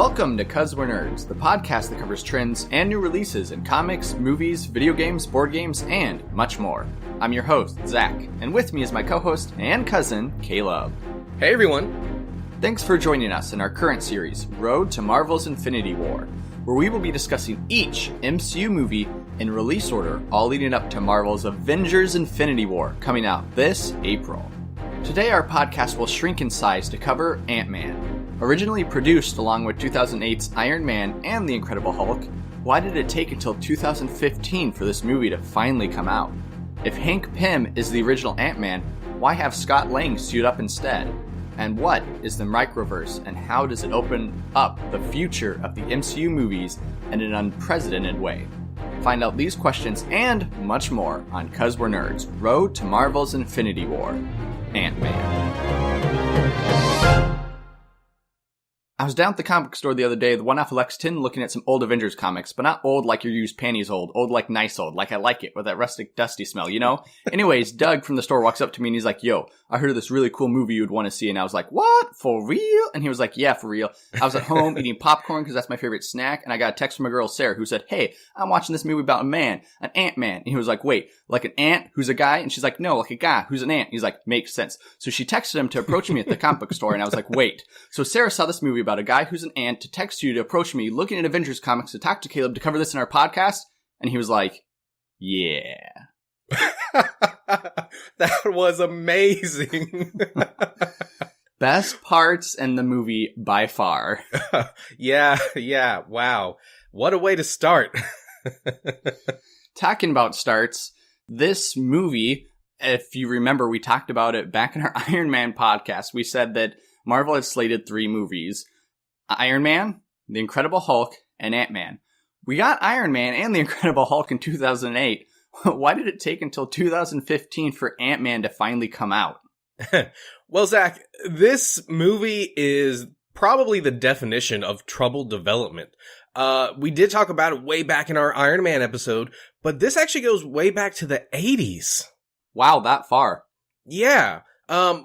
Welcome to 'Cause We're Nerds, the podcast that covers trends and new releases in comics, movies, video games, board games, and much more. I'm your host, Zach, and with me is my co-host and cousin, Caleb. Hey everyone! Thanks for joining us in our current series, Road to Marvel's Infinity War, where we will be discussing each MCU movie in release order, all leading up to Marvel's Avengers Infinity War, coming out this April. Today our podcast will shrink in size to cover Ant-Man. Originally produced along with 2008's Iron Man and The Incredible Hulk, why did it take until 2015 for this movie to finally come out? If Hank Pym is the original Ant-Man, why have Scott Lang suit up instead? And what is the microverse, and how does it open up the future of the MCU movies in an unprecedented way? Find out these questions and much more on 'Cause We're Nerds, Road to Marvel's Infinity War, Ant-Man. I was down at the comic store the other day, the one off of Lexington, looking at some old Avengers comics, but not old like your used panties old like nice old, like I like it, with that rustic, dusty smell, you know? Anyways, Doug from the store walks up to me and he's like, yo, I heard of this really cool movie you'd want to see, and I was like, what? For real? And he was like, yeah, for real. I was at home eating popcorn because that's my favorite snack, and I got a text from a girl, Sarah, who said, hey, I'm watching this movie about a man, an Ant-Man. And he was like, wait, like an ant who's a guy? And she's like, no, like a guy who's an ant. He's like, makes sense. So she texted him to approach me at the comic book store, and I was like, wait. So Sarah saw this movie about a guy who's an ant to text you to approach me looking at Avengers comics to talk to Caleb to cover this in our podcast, and he was like, yeah. That was amazing. Best parts in the movie by far. Yeah, wow. What a way to start. Talking about starts, this movie, if you remember, we talked about it back in our Iron Man podcast. We said that Marvel had slated 3 movies: Iron Man, The Incredible Hulk, and Ant-Man. We got Iron Man and The Incredible Hulk in 2008. Why did it take until 2015 for Ant-Man to finally come out? Well, Zach, this movie is probably the definition of troubled development. We did talk about it way back in our Iron Man episode, but this actually goes way back to the 80s. Wow, that far. Yeah.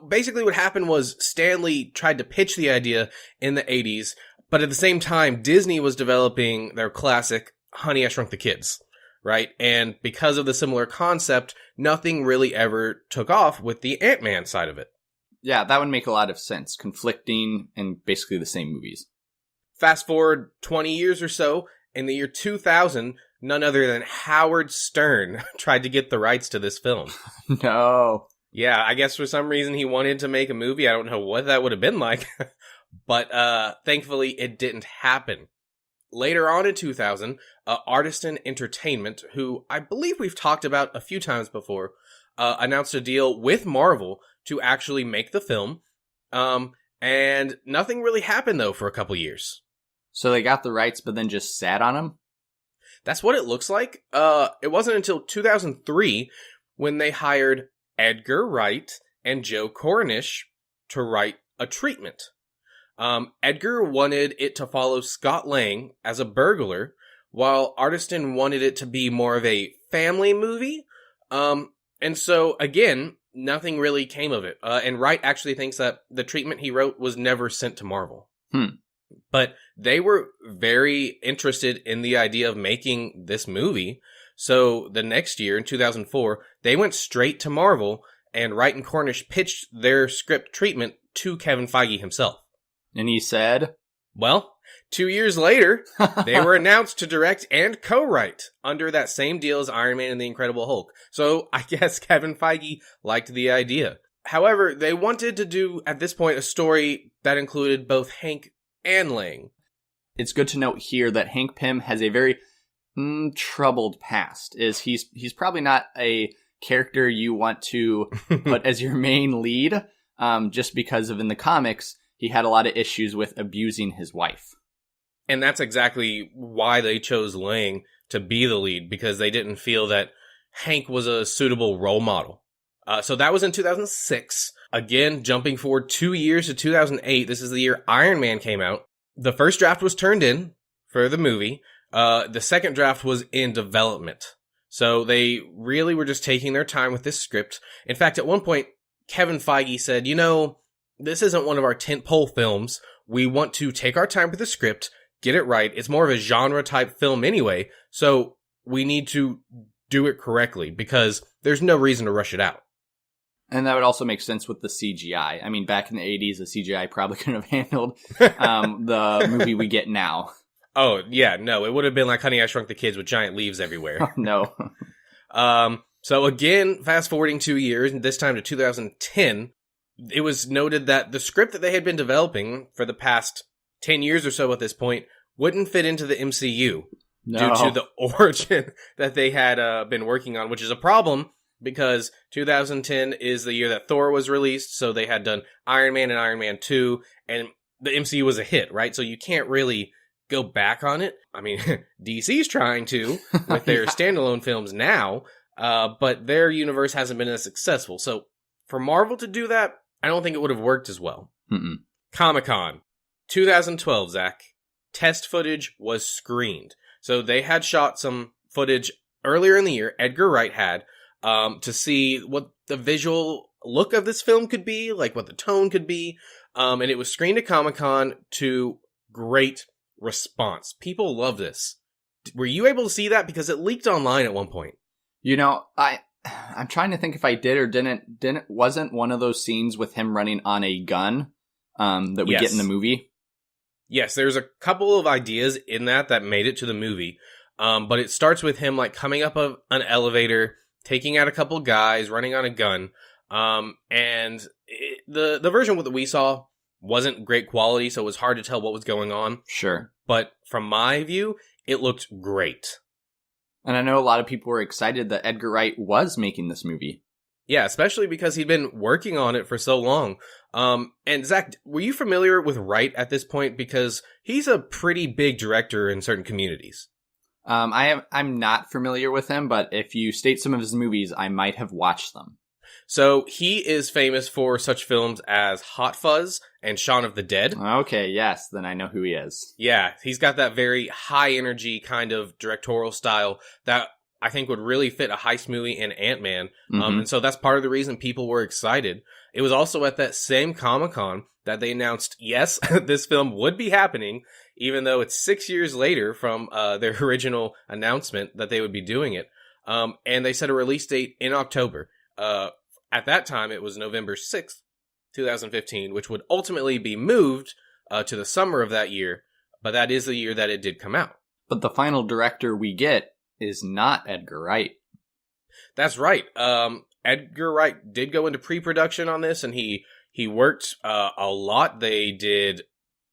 Basically what happened was Stan Lee tried to pitch the idea in the 80s, but at the same time, Disney was developing their classic Honey, I Shrunk the Kids, right? And because of the similar concept, nothing really ever took off with the Ant-Man side of it. Yeah, that would make a lot of sense. Conflicting and basically the same movies. Fast forward 20 years or so, in the year 2000, none other than Howard Stern tried to get the rights to this film. No. Yeah, I guess for some reason he wanted to make a movie. I don't know what that would have been like. But thankfully, it didn't happen. Later on in 2000, Artisan Entertainment, who I believe we've talked about a few times before, announced a deal with Marvel to actually make the film. And nothing really happened, though, for a couple years. So they got the rights, but then just sat on them? That's what it looks like. It wasn't until 2003 when they hired Edgar Wright and Joe Cornish to write a treatment. Edgar wanted it to follow Scott Lang as a burglar, while Artisan wanted it to be more of a family movie. And so, again, nothing really came of it. And Wright actually thinks that the treatment he wrote was never sent to Marvel. But they were very interested in the idea of making this movie. So the next year, in 2004, they went straight to Marvel, and Wright and Cornish pitched their script treatment to Kevin Feige himself. And he said, well, 2 years later, they were announced to direct and co-write under that same deal as Iron Man and The Incredible Hulk. So I guess Kevin Feige liked the idea. However, they wanted to do, at this point, a story that included both Hank and Lang. It's good to note here that Hank Pym has a very troubled past. He's probably not a character you want to put as your main lead, just because of in the comics, he had a lot of issues with abusing his wife. And that's exactly why they chose Lang to be the lead, because they didn't feel that Hank was a suitable role model. So that was in 2006. Again, jumping forward 2 years to 2008, this is the year Iron Man came out. The first draft was turned in for the movie. The second draft was in development. So they really were just taking their time with this script. In fact, at one point, Kevin Feige said, this isn't one of our tentpole films. we want to take our time with the script, get it right. It's more of a genre type film anyway, so we need to do it correctly because there's no reason to rush it out. And that would also make sense with the CGI. I mean, back in the 80s, the CGI probably couldn't have handled the movie we get now. Oh, yeah, no, it would have been like Honey, I Shrunk the Kids with giant leaves everywhere. No. So again, fast forwarding 2 years, and this time to 2010, it was noted that the script that they had been developing for the past 10 years or so at this point wouldn't fit into the MCU due to the origin that they had been working on, which is a problem because 2010 is the year that Thor was released, so they had done Iron Man and Iron Man 2, and the MCU was a hit, right? So you can't really go back on it. I mean, DC's trying to with their standalone films now, but their universe hasn't been as successful. So for Marvel to do that, I don't think it would have worked as well. Comic-Con, 2012, Zach. Test footage was screened. So they had shot some footage earlier in the year, Edgar Wright had, to see what the visual look of this film could be, like what the tone could be. And it was screened at Comic-Con to great response. People love this. Were you able to see that? Because it leaked online at one point. You know, I'm trying to think if I did or didn't. Wasn't one of those scenes with him running on a gun that we get in the movie? Yes, there's a couple of ideas in that made it to the movie. But it starts with him like coming up an elevator, taking out a couple guys, running on a gun. And the version that we saw wasn't great quality, so it was hard to tell what was going on. Sure. But from my view, it looked great. And I know a lot of people were excited that Edgar Wright was making this movie. Yeah, especially because he'd been working on it for so long. And Zach, were you familiar with Wright at this point? Because he's a pretty big director in certain communities. I'm not familiar with him, but if you state some of his movies, I might have watched them. So he is famous for such films as Hot Fuzz and Shaun of the Dead. Okay, yes, then I know who he is. Yeah, he's got that very high energy kind of directorial style that I think would really fit a heist movie in Ant-Man. And so that's part of the reason people were excited. It was also at that same Comic-Con that they announced, yes, this film would be happening, even though it's 6 years later from their original announcement that they would be doing it. And they set a release date in October. At that time, it was November 6th, 2015, which would ultimately be moved to the summer of that year, but that is the year that it did come out. But the final director we get is not Edgar Wright. That's right. Edgar Wright did go into pre-production on this, and he worked a lot. They did,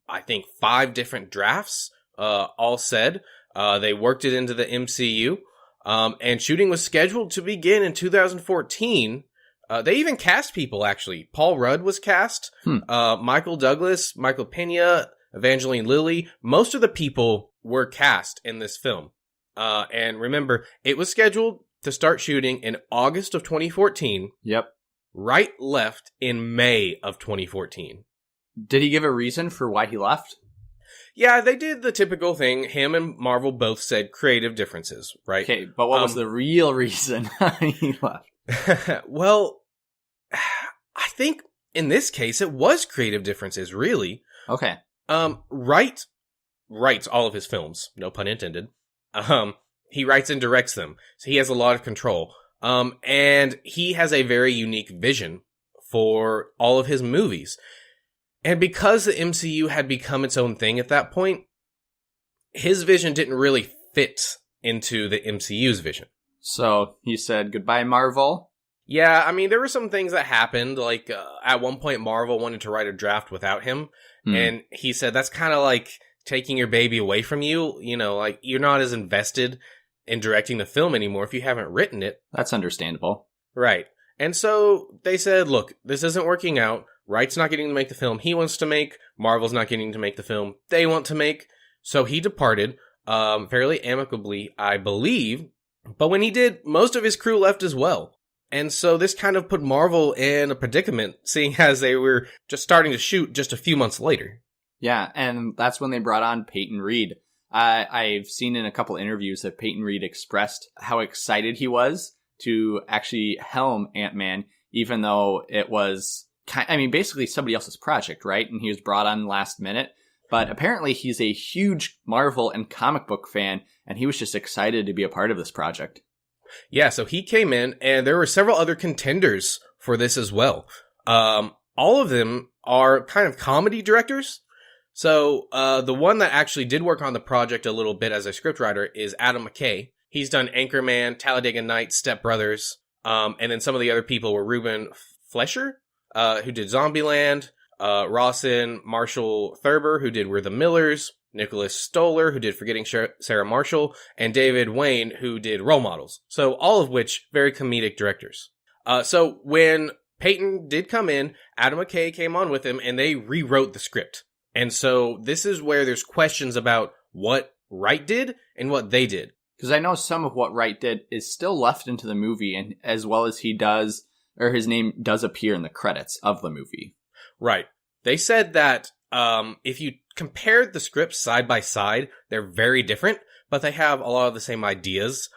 I think, 5 different drafts, all said. They worked it into the MCU, and shooting was scheduled to begin in 2014. They even cast people, actually. Paul Rudd was cast. Michael Douglas, Michael Pena, Evangeline Lilly. Most of the people were cast in this film. And remember, it was scheduled to start shooting in August of 2014. Yep. Wright left in May of 2014. Did he give a reason for why he left? Yeah, they did the typical thing. Him and Marvel both said creative differences, right? Okay, but what was the real reason he left? Well, I think in this case it was creative differences, really. Okay. Wright writes all of his films, no pun intended. He writes and directs them, so he has a lot of control. And he has a very unique vision for all of his movies. And because the MCU had become its own thing at that point, his vision didn't really fit into the MCU's vision. So he said, goodbye, Marvel? Yeah, I mean, there were some things that happened. Like, at one point, Marvel wanted to write a draft without him. And he said, that's kind of like taking your baby away from you. You know, like, you're not as invested in directing the film anymore if you haven't written it. That's understandable. Right. And so they said, look, this isn't working out. Wright's not getting to make the film he wants to make. Marvel's not getting to make the film they want to make. So he departed, fairly amicably, I believe. But when he did, most of his crew left as well. And so this kind of put Marvel in a predicament, seeing as they were just starting to shoot just a few months later. Yeah, and that's when they brought on Peyton Reed. I've seen in a couple interviews that Peyton Reed expressed how excited he was to actually helm Ant-Man, even though it was basically somebody else's project, right? And he was brought on last minute. But apparently he's a huge Marvel and comic book fan, and he was just excited to be a part of this project. Yeah, so he came in, and there were several other contenders for this as well. All of them are kind of comedy directors. So the one that actually did work on the project a little bit as a scriptwriter is Adam McKay. He's done Anchorman, Talladega Nights, Step Brothers, and then some of the other people were Ruben Fleischer, who did Zombieland, Rawson Marshall Thurber, who did We're the Millers, Nicholas Stoller, who did Forgetting Sarah Marshall, and David Wayne, who did Role Models. So all of which very comedic directors. So when Peyton did come in, Adam McKay came on with him, and they rewrote the script. And so this is where there's questions about what Wright did and what they did. Because I know some of what Wright did is still left into the movie, and as well as his name does appear in the credits of the movie. Right. They said that if you compared the scripts side by side, they're very different, but they have a lot of the same ideas.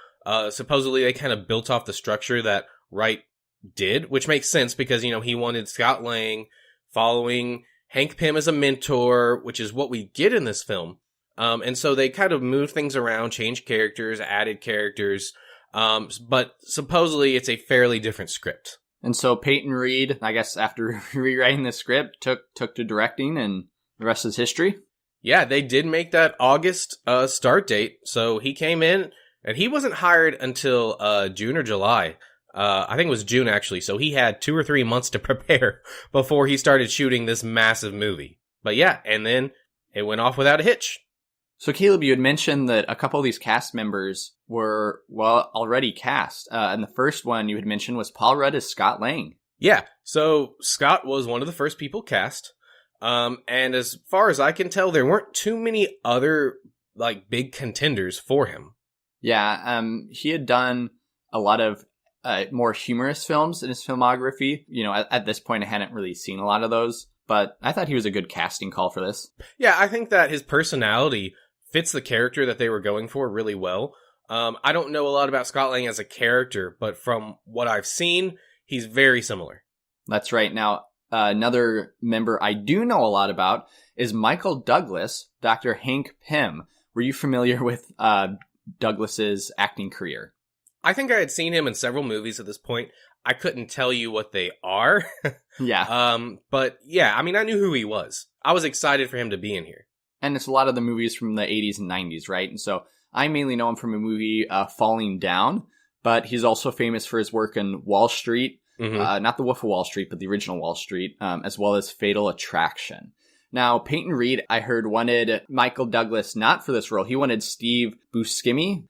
Supposedly they kind of built off the structure that Wright did, which makes sense because, he wanted Scott Lang following Hank Pym as a mentor, which is what we get in this film. And so they kind of moved things around, changed characters, added characters, but supposedly it's a fairly different script. And so Peyton Reed, I guess after rewriting the script, took to directing, and the rest is history. Yeah, they did make that August start date, so he came in, and he wasn't hired until June or July. I think it was June, actually, so he had 2 or 3 months to prepare before he started shooting this massive movie. But yeah, and then it went off without a hitch. So Caleb, you had mentioned that a couple of these cast members were, already cast. And the first one you had mentioned was Paul Rudd as Scott Lang. Yeah, so Scott was one of the first people cast. And as far as I can tell, there weren't too many other, big contenders for him. Yeah, he had done a lot of more humorous films in his filmography. At this point, I hadn't really seen a lot of those. But I thought he was a good casting call for this. Yeah, I think that his personality fits the character that they were going for really well. I don't know a lot about Scott Lang as a character, but from what I've seen, he's very similar. That's right. Now, another member I do know a lot about is Michael Douglas, Dr. Hank Pym. Were you familiar with Douglas's acting career? I think I had seen him in several movies at this point. I couldn't tell you what they are. Yeah. But yeah, I knew who he was. I was excited for him to be in here. And it's a lot of the movies from the 80s and 90s, right? And so I mainly know him from a movie, Falling Down, but he's also famous for his work in Wall Street, not the Wolf of Wall Street, but the original Wall Street, as well as Fatal Attraction. Now, Peyton Reed, I heard, wanted Michael Douglas not for this role. He wanted Steve Buscemi.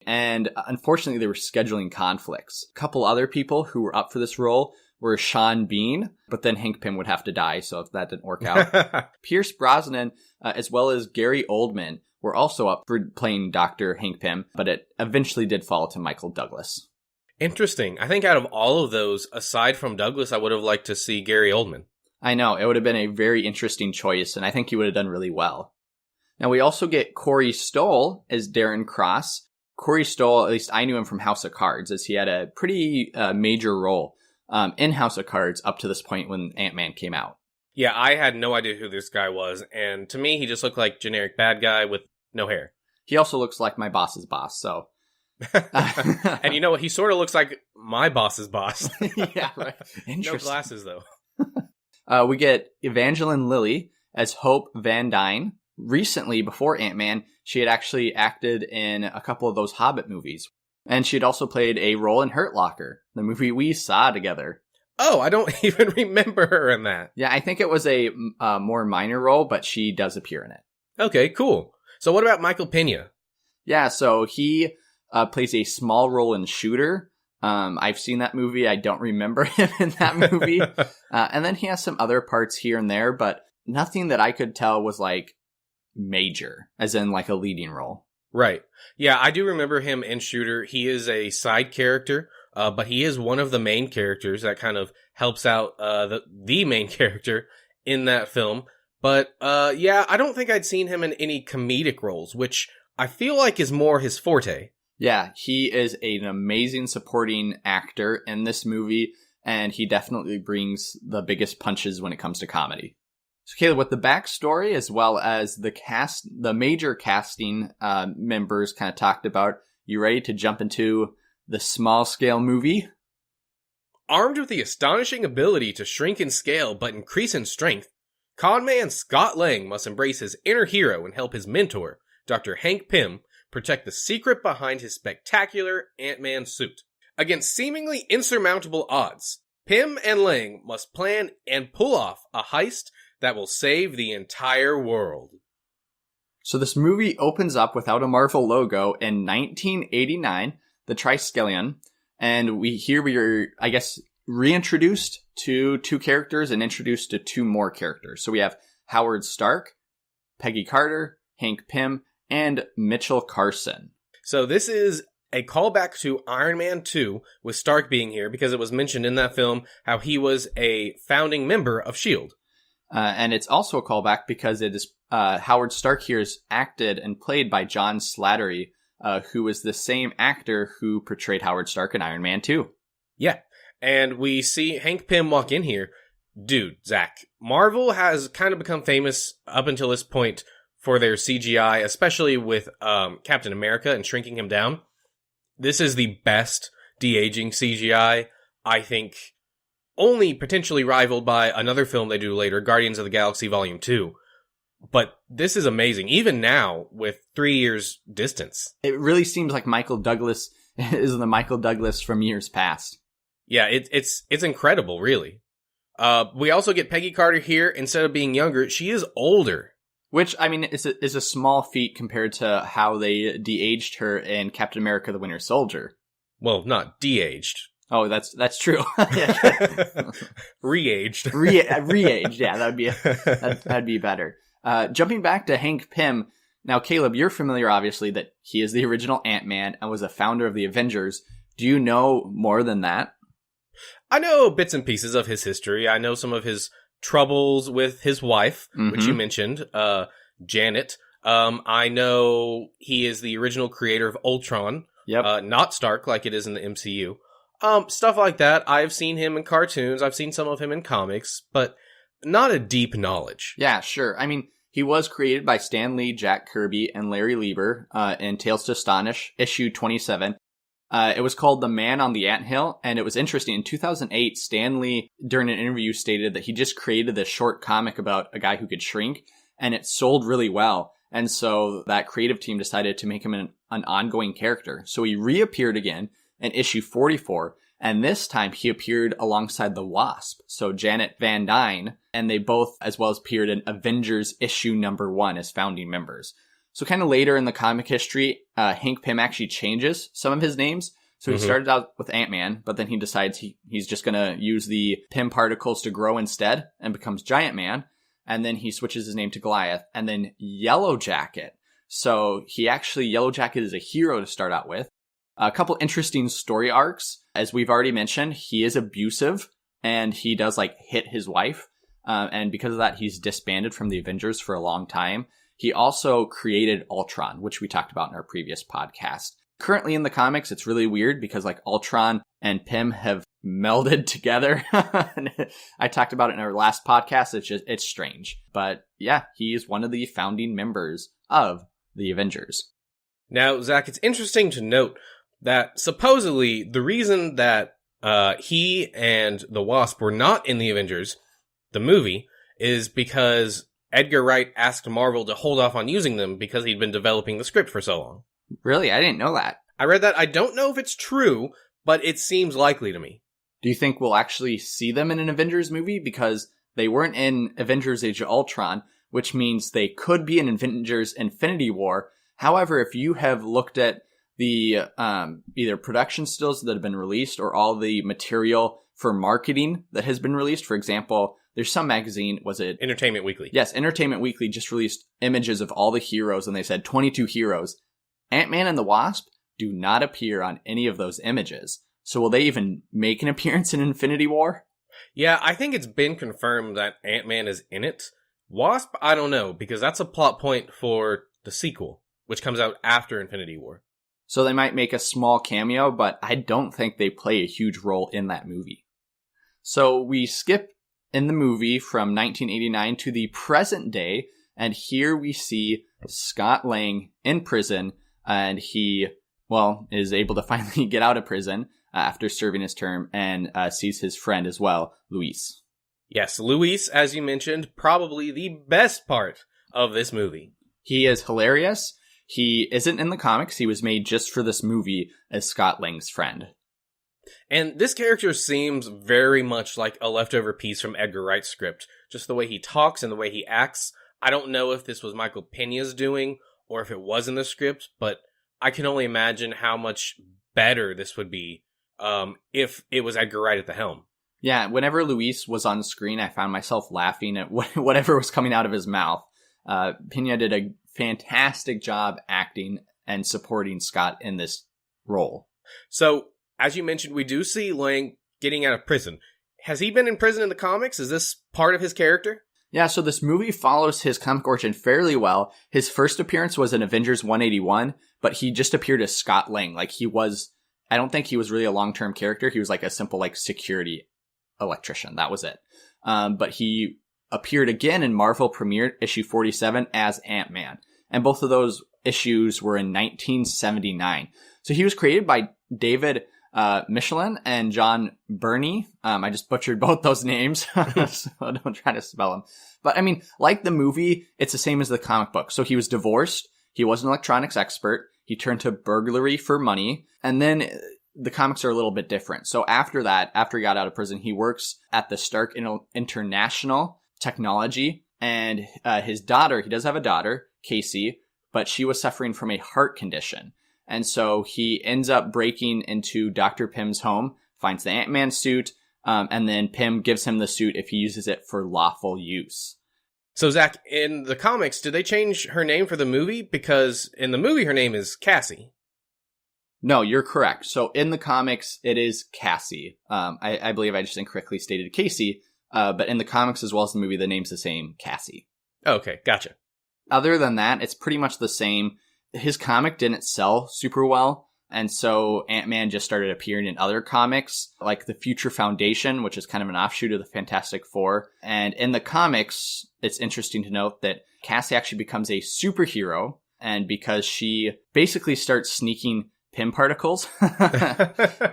And unfortunately, there were scheduling conflicts. A couple other people who were up for this role were Sean Bean, but then Hank Pym would have to die, so if that didn't work out. Pierce Brosnan, as well as Gary Oldman, were also up for playing Dr. Hank Pym, but it eventually did fall to Michael Douglas. Interesting. I think out of all of those, aside from Douglas, I would have liked to see Gary Oldman. I know, it would have been a very interesting choice, and I think he would have done really well. Now, we also get Corey Stoll as Darren Cross. Corey Stoll, at least I knew him from House of Cards, as he had a pretty major role in House of Cards up to this point when Ant-Man came out. Yeah, I had no idea who this guy was, and to me, he just looked like generic bad guy with no hair. He also looks like my boss's boss, so... And you know what? He sort of looks like my boss's boss. Yeah, right. No glasses, though. We get Evangeline Lilly as Hope Van Dyne. Recently, before Ant-Man, she had actually acted in a couple of those Hobbit movies. And she had also played a role in Hurt Locker, the movie we saw together. Oh, I don't even remember her in that. Yeah, I think it was a more minor role, but she does appear in it. Okay, cool. So what about Michael Pena? Yeah, so he plays a small role in Shooter. I've seen that movie. I don't remember him in that movie. And then he has some other parts here and there, but nothing that I could tell was major, as in a leading role. Right. Yeah, I do remember him in Shooter. He is a side character, but he is one of the main characters that kind of helps out the main character in that film. But yeah, I don't think I'd seen him in any comedic roles, which I feel like is more his forte. Yeah, he is an amazing supporting actor in this movie, and he definitely brings the biggest punches when it comes to comedy. So Caleb, with the backstory as well as the major casting members kind of talked about, you ready to jump into the small-scale movie? Armed with the astonishing ability to shrink in scale but increase in strength, conman Scott Lang must embrace his inner hero and help his mentor, Dr. Hank Pym, protect the secret behind his spectacular Ant-Man suit. Against seemingly insurmountable odds, Pym and Lang must plan and pull off a heist that will save the entire world. So this movie opens up without a Marvel logo in 1989, the Triskelion, and we are, I guess, reintroduced to 2 characters and introduced to 2 more characters. So we have Howard Stark, Peggy Carter, Hank Pym, and Mitchell Carson. So this is a callback to Iron Man 2 with Stark being here because it was mentioned in that film how he was a founding member of S.H.I.E.L.D. And it's also a callback because it is Howard Stark here is acted and played by John Slattery, who is the same actor who portrayed Howard Stark in Iron Man 2. Yeah, and we see Hank Pym walk in here. Dude, Zach, Marvel has kind of become famous up until this point for their CGI, especially with Captain America and shrinking him down. This is the best de-aging CGI, I think, only potentially rivaled by another film they do later, Guardians of the Galaxy Volume 2. But this is amazing, even now, with 3 years distance. It really seems like Michael Douglas is the Michael Douglas from years past. Yeah, it's incredible, really. We also get Peggy Carter here. Instead of being younger, she is older. Which, I mean, is a small feat compared to how they de-aged her in Captain America the Winter Soldier. Well, not de-aged. Oh, that's true. Re-aged. Re-aged, yeah, that'd be better. Jumping back to Hank Pym, now Caleb, you're familiar obviously that he is the original Ant-Man and was a founder of the Avengers. Do you know more than that? I know bits and pieces of his history. I know some of his troubles with his wife, which you mentioned, Janet. I know he is the original creator of Ultron. Yep. Not Stark like it is in the MCU. Stuff like that. I've seen him in cartoons. I've seen some of him in comics, but not a deep knowledge. Yeah, sure. I mean, he was created by Stan Lee, Jack Kirby, and Larry Lieber in Tales to Astonish, issue 27. It was called The Man on the Anthill, and it was interesting. In 2008, Stan Lee, during an interview, stated that he just created this short comic about a guy who could shrink, and it sold really well. And so that creative team decided to make him an ongoing character. So he reappeared again in issue 44, and this time he appeared alongside the Wasp, so Janet Van Dyne, and they both, as well as appeared in Avengers issue number 1 as founding members. So kind of later in the comic history, Hank Pym actually changes some of his names. So he started out with Ant-Man, but then he decides he's just going to use the Pym particles to grow instead and becomes Giant Man. And then he switches his name to Goliath, and then Yellow Jacket. So Yellow Jacket is a hero to start out with. A couple interesting story arcs. As we've already mentioned, he is abusive and he does hit his wife. And because of that, he's disbanded from the Avengers for a long time. He also created Ultron, which we talked about in our previous podcast. Currently in the comics, it's really weird because Ultron and Pym have melded together. I talked about it in our last podcast. It's strange. But yeah, he is one of the founding members of the Avengers. Now, Zach, it's interesting to note that supposedly the reason that he and the Wasp were not in the Avengers, the movie, is because Edgar Wright asked Marvel to hold off on using them because he'd been developing the script for so long. Really? I didn't know that. I read that. I don't know if it's true, but it seems likely to me. Do you think we'll actually see them in an Avengers movie? Because they weren't in Avengers Age of Ultron, which means they could be in Avengers Infinity War. However, if you have looked at the either production stills that have been released or all the material for marketing that has been released, for example, there's some magazine, was it? Entertainment Weekly. Yes, Entertainment Weekly just released images of all the heroes, and they said 22 heroes. Ant-Man and the Wasp do not appear on any of those images. So will they even make an appearance in Infinity War? Yeah, I think it's been confirmed that Ant-Man is in it. Wasp, I don't know, because that's a plot point for the sequel, which comes out after Infinity War. So they might make a small cameo, but I don't think they play a huge role in that movie. So we skip in the movie from 1989 to the present day, and here we see Scott Lang in prison, and he, is able to finally get out of prison after serving his term, and sees his friend as well, Luis. Yes, Luis, as you mentioned, probably the best part of this movie. He is hilarious. He isn't in the comics. He was made just for this movie as Scott Lang's friend. And this character seems very much like a leftover piece from Edgar Wright's script. Just the way he talks and the way he acts. I don't know if this was Michael Pena's doing or if it was in the script, but I can only imagine how much better this would be if it was Edgar Wright at the helm. Yeah, whenever Luis was on screen, I found myself laughing at whatever was coming out of his mouth. Pena did a fantastic job acting and supporting Scott in this role. So, as you mentioned, we do see Lang getting out of prison. Has he been in prison in the comics? Is this part of his character? Yeah, so this movie follows his comic origin fairly well. His first appearance was in Avengers 181, but he just appeared as Scott Lang. I don't think he was really a long-term character. He was like a simple security electrician. That was it. But he appeared again in Marvel Premiere issue 47 as Ant-Man. And both of those issues were in 1979. So he was created by David Michelin and John Burney. I just butchered both those names, so don't try to spell them. But I mean, like the movie, it's the same as the comic book. So he was divorced. He was an electronics expert. He turned to burglary for money. And then the comics are a little bit different. So after that, after he got out of prison, he works at the Stark International Technology. And his daughter, he does have a daughter, Casey, but she was suffering from a heart condition. And so he ends up breaking into Dr. Pym's home, finds the Ant-Man suit, and then Pym gives him the suit if he uses it for lawful use. So, Zach, in the comics, did they change her name for the movie? Because in the movie, her name is Cassie. No, you're correct. So in the comics, it is Cassie. I believe I just incorrectly stated Casey, but in the comics as well as the movie, the name's the same, Cassie. Okay, gotcha. Other than that, it's pretty much the same. His comic didn't sell super well, and so Ant-Man just started appearing in other comics, like the Future Foundation, which is kind of an offshoot of the Fantastic Four. And in the comics, it's interesting to note that Cassie actually becomes a superhero, and because she basically starts sneaking Pym particles,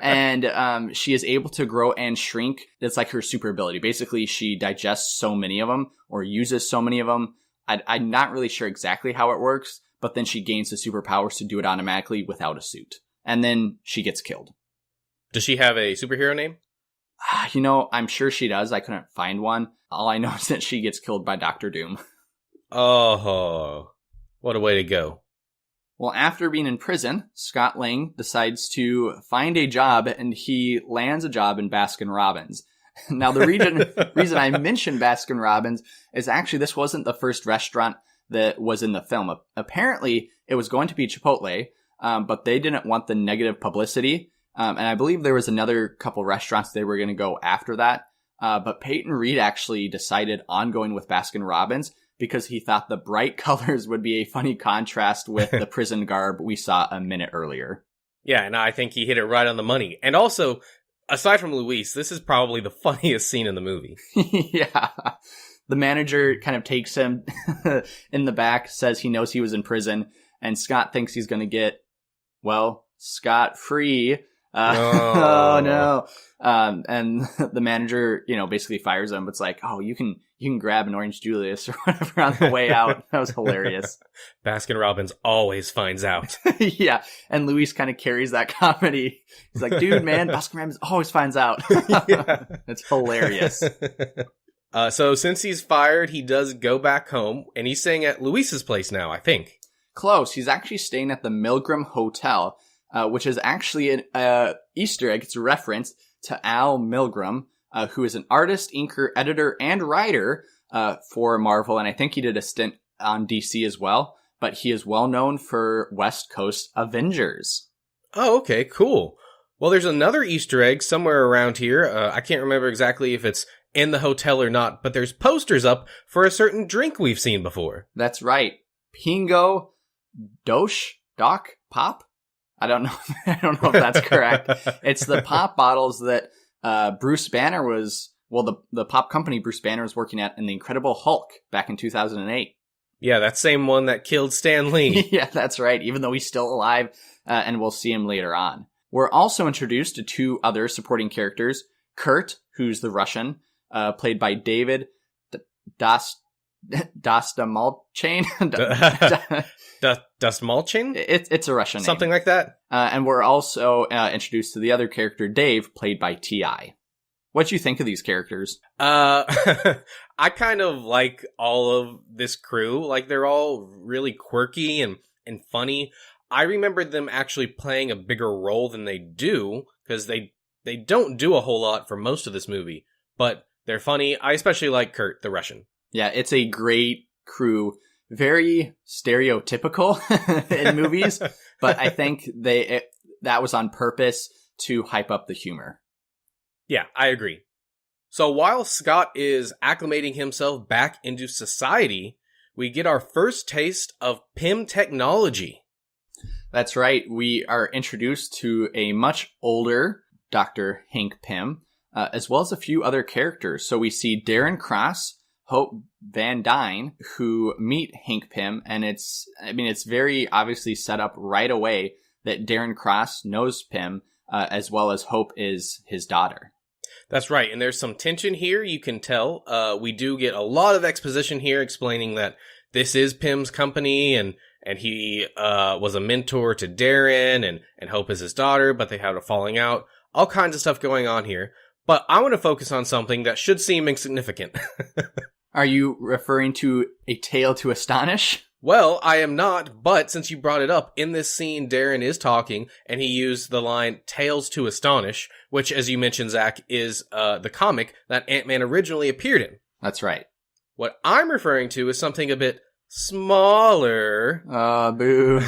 and she is able to grow and shrink. It's like her super ability. Basically, she digests so many of them, or uses so many of them. I'm not really sure exactly how it works, but then she gains the superpowers to do it automatically without a suit. And then she gets killed. Does she have a superhero name? I'm sure she does. I couldn't find one. All I know is that she gets killed by Dr. Doom. Oh, what a way to go. Well, after being in prison, Scott Lang decides to find a job, and he lands a job in Baskin-Robbins. Now, the reason I mentioned Baskin-Robbins is actually this wasn't the first restaurant that was in the film. Apparently, it was going to be Chipotle, but they didn't want the negative publicity. And I believe there was another couple restaurants they were going to go after that. But Peyton Reed actually decided on going with Baskin-Robbins because he thought the bright colors would be a funny contrast with the prison garb we saw a minute earlier. Yeah, and I think he hit it right on the money. And also, aside from Luis, this is probably the funniest scene in the movie. Yeah. The manager kind of takes him in the back, says he knows he was in prison, and Scott thinks he's going to get, scot-free. Oh no. And the manager, basically fires him, but it's like, oh, you can grab an Orange Julius or whatever on the way out. That was hilarious. Baskin-Robbins always finds out. Yeah. And Luis kind of carries that comedy. He's like, dude, man, Baskin-Robbins always finds out. It's hilarious. So since he's fired, he does go back home, and he's staying at Luis's place now, I think. Close. He's actually staying at the Milgram Hotel, which is actually an Easter egg. It's a reference to Al Milgram, who is an artist, inker, editor, and writer for Marvel, and I think he did a stint on DC as well, but he is well known for West Coast Avengers. Oh, okay, cool. Well, there's another Easter egg somewhere around here. I can't remember exactly if it's in the hotel or not, but there's posters up for a certain drink we've seen before. That's right. Pingo Doc Pop? I don't know if that's correct. It's the pop bottles that Bruce Banner was, the pop company Bruce Banner was working at in The Incredible Hulk back in 2008. Yeah, that same one that killed Stan Lee. Yeah, that's right, even though he's still alive, and we'll see him later on. We're also introduced to two other supporting characters, Kurt, who's the Russian, played by David Dostmalchain. Dostmalchain? It's a Russian name. Something like that. And we're also introduced to the other character, Dave, played by T.I. What'd you think of these characters? I kind of like all of this crew. Like, they're all really quirky and funny. I remember them actually playing a bigger role than they do, because they don't do a whole lot for most of this movie, but they're funny. I especially like Kurt, the Russian. Yeah, it's a great crew. Very stereotypical in movies, but I think that was on purpose to hype up the humor. Yeah, I agree. So while Scott is acclimating himself back into society, we get our first taste of Pym technology. That's right. We are introduced to a much older Dr. Hank Pym, as well as a few other characters. So we see Darren Cross, Hope Van Dyne, who meet Hank Pym, and it's very obviously set up right away that Darren Cross knows Pym, as well as Hope is his daughter. That's right, and there's some tension here, you can tell. We do get a lot of exposition here explaining that this is Pym's company, and he was a mentor to Darren, and Hope is his daughter, but they had a falling out. All kinds of stuff going on here. But I want to focus on something that should seem insignificant. Are you referring to A Tale to Astonish? Well, I am not, but since you brought it up, in this scene, Darren is talking, and he used the line, Tales to Astonish, which, as you mentioned, Zach, is the comic that Ant-Man originally appeared in. That's right. What I'm referring to is something a bit smaller. Boo.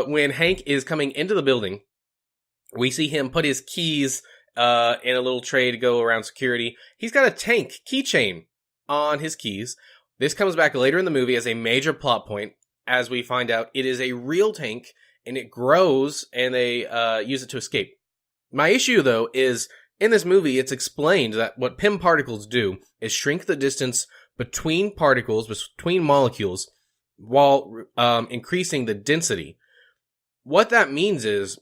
When Hank is coming into the building, we see him put his keys in a little tray to go around security. He's got a tank keychain on his keys. This comes back later in the movie as a major plot point, as we find out it is a real tank, and it grows, and they use it to escape. My issue, though, is in this movie, it's explained that what Pym particles do is shrink the distance between particles, between molecules, while increasing the density. What that means is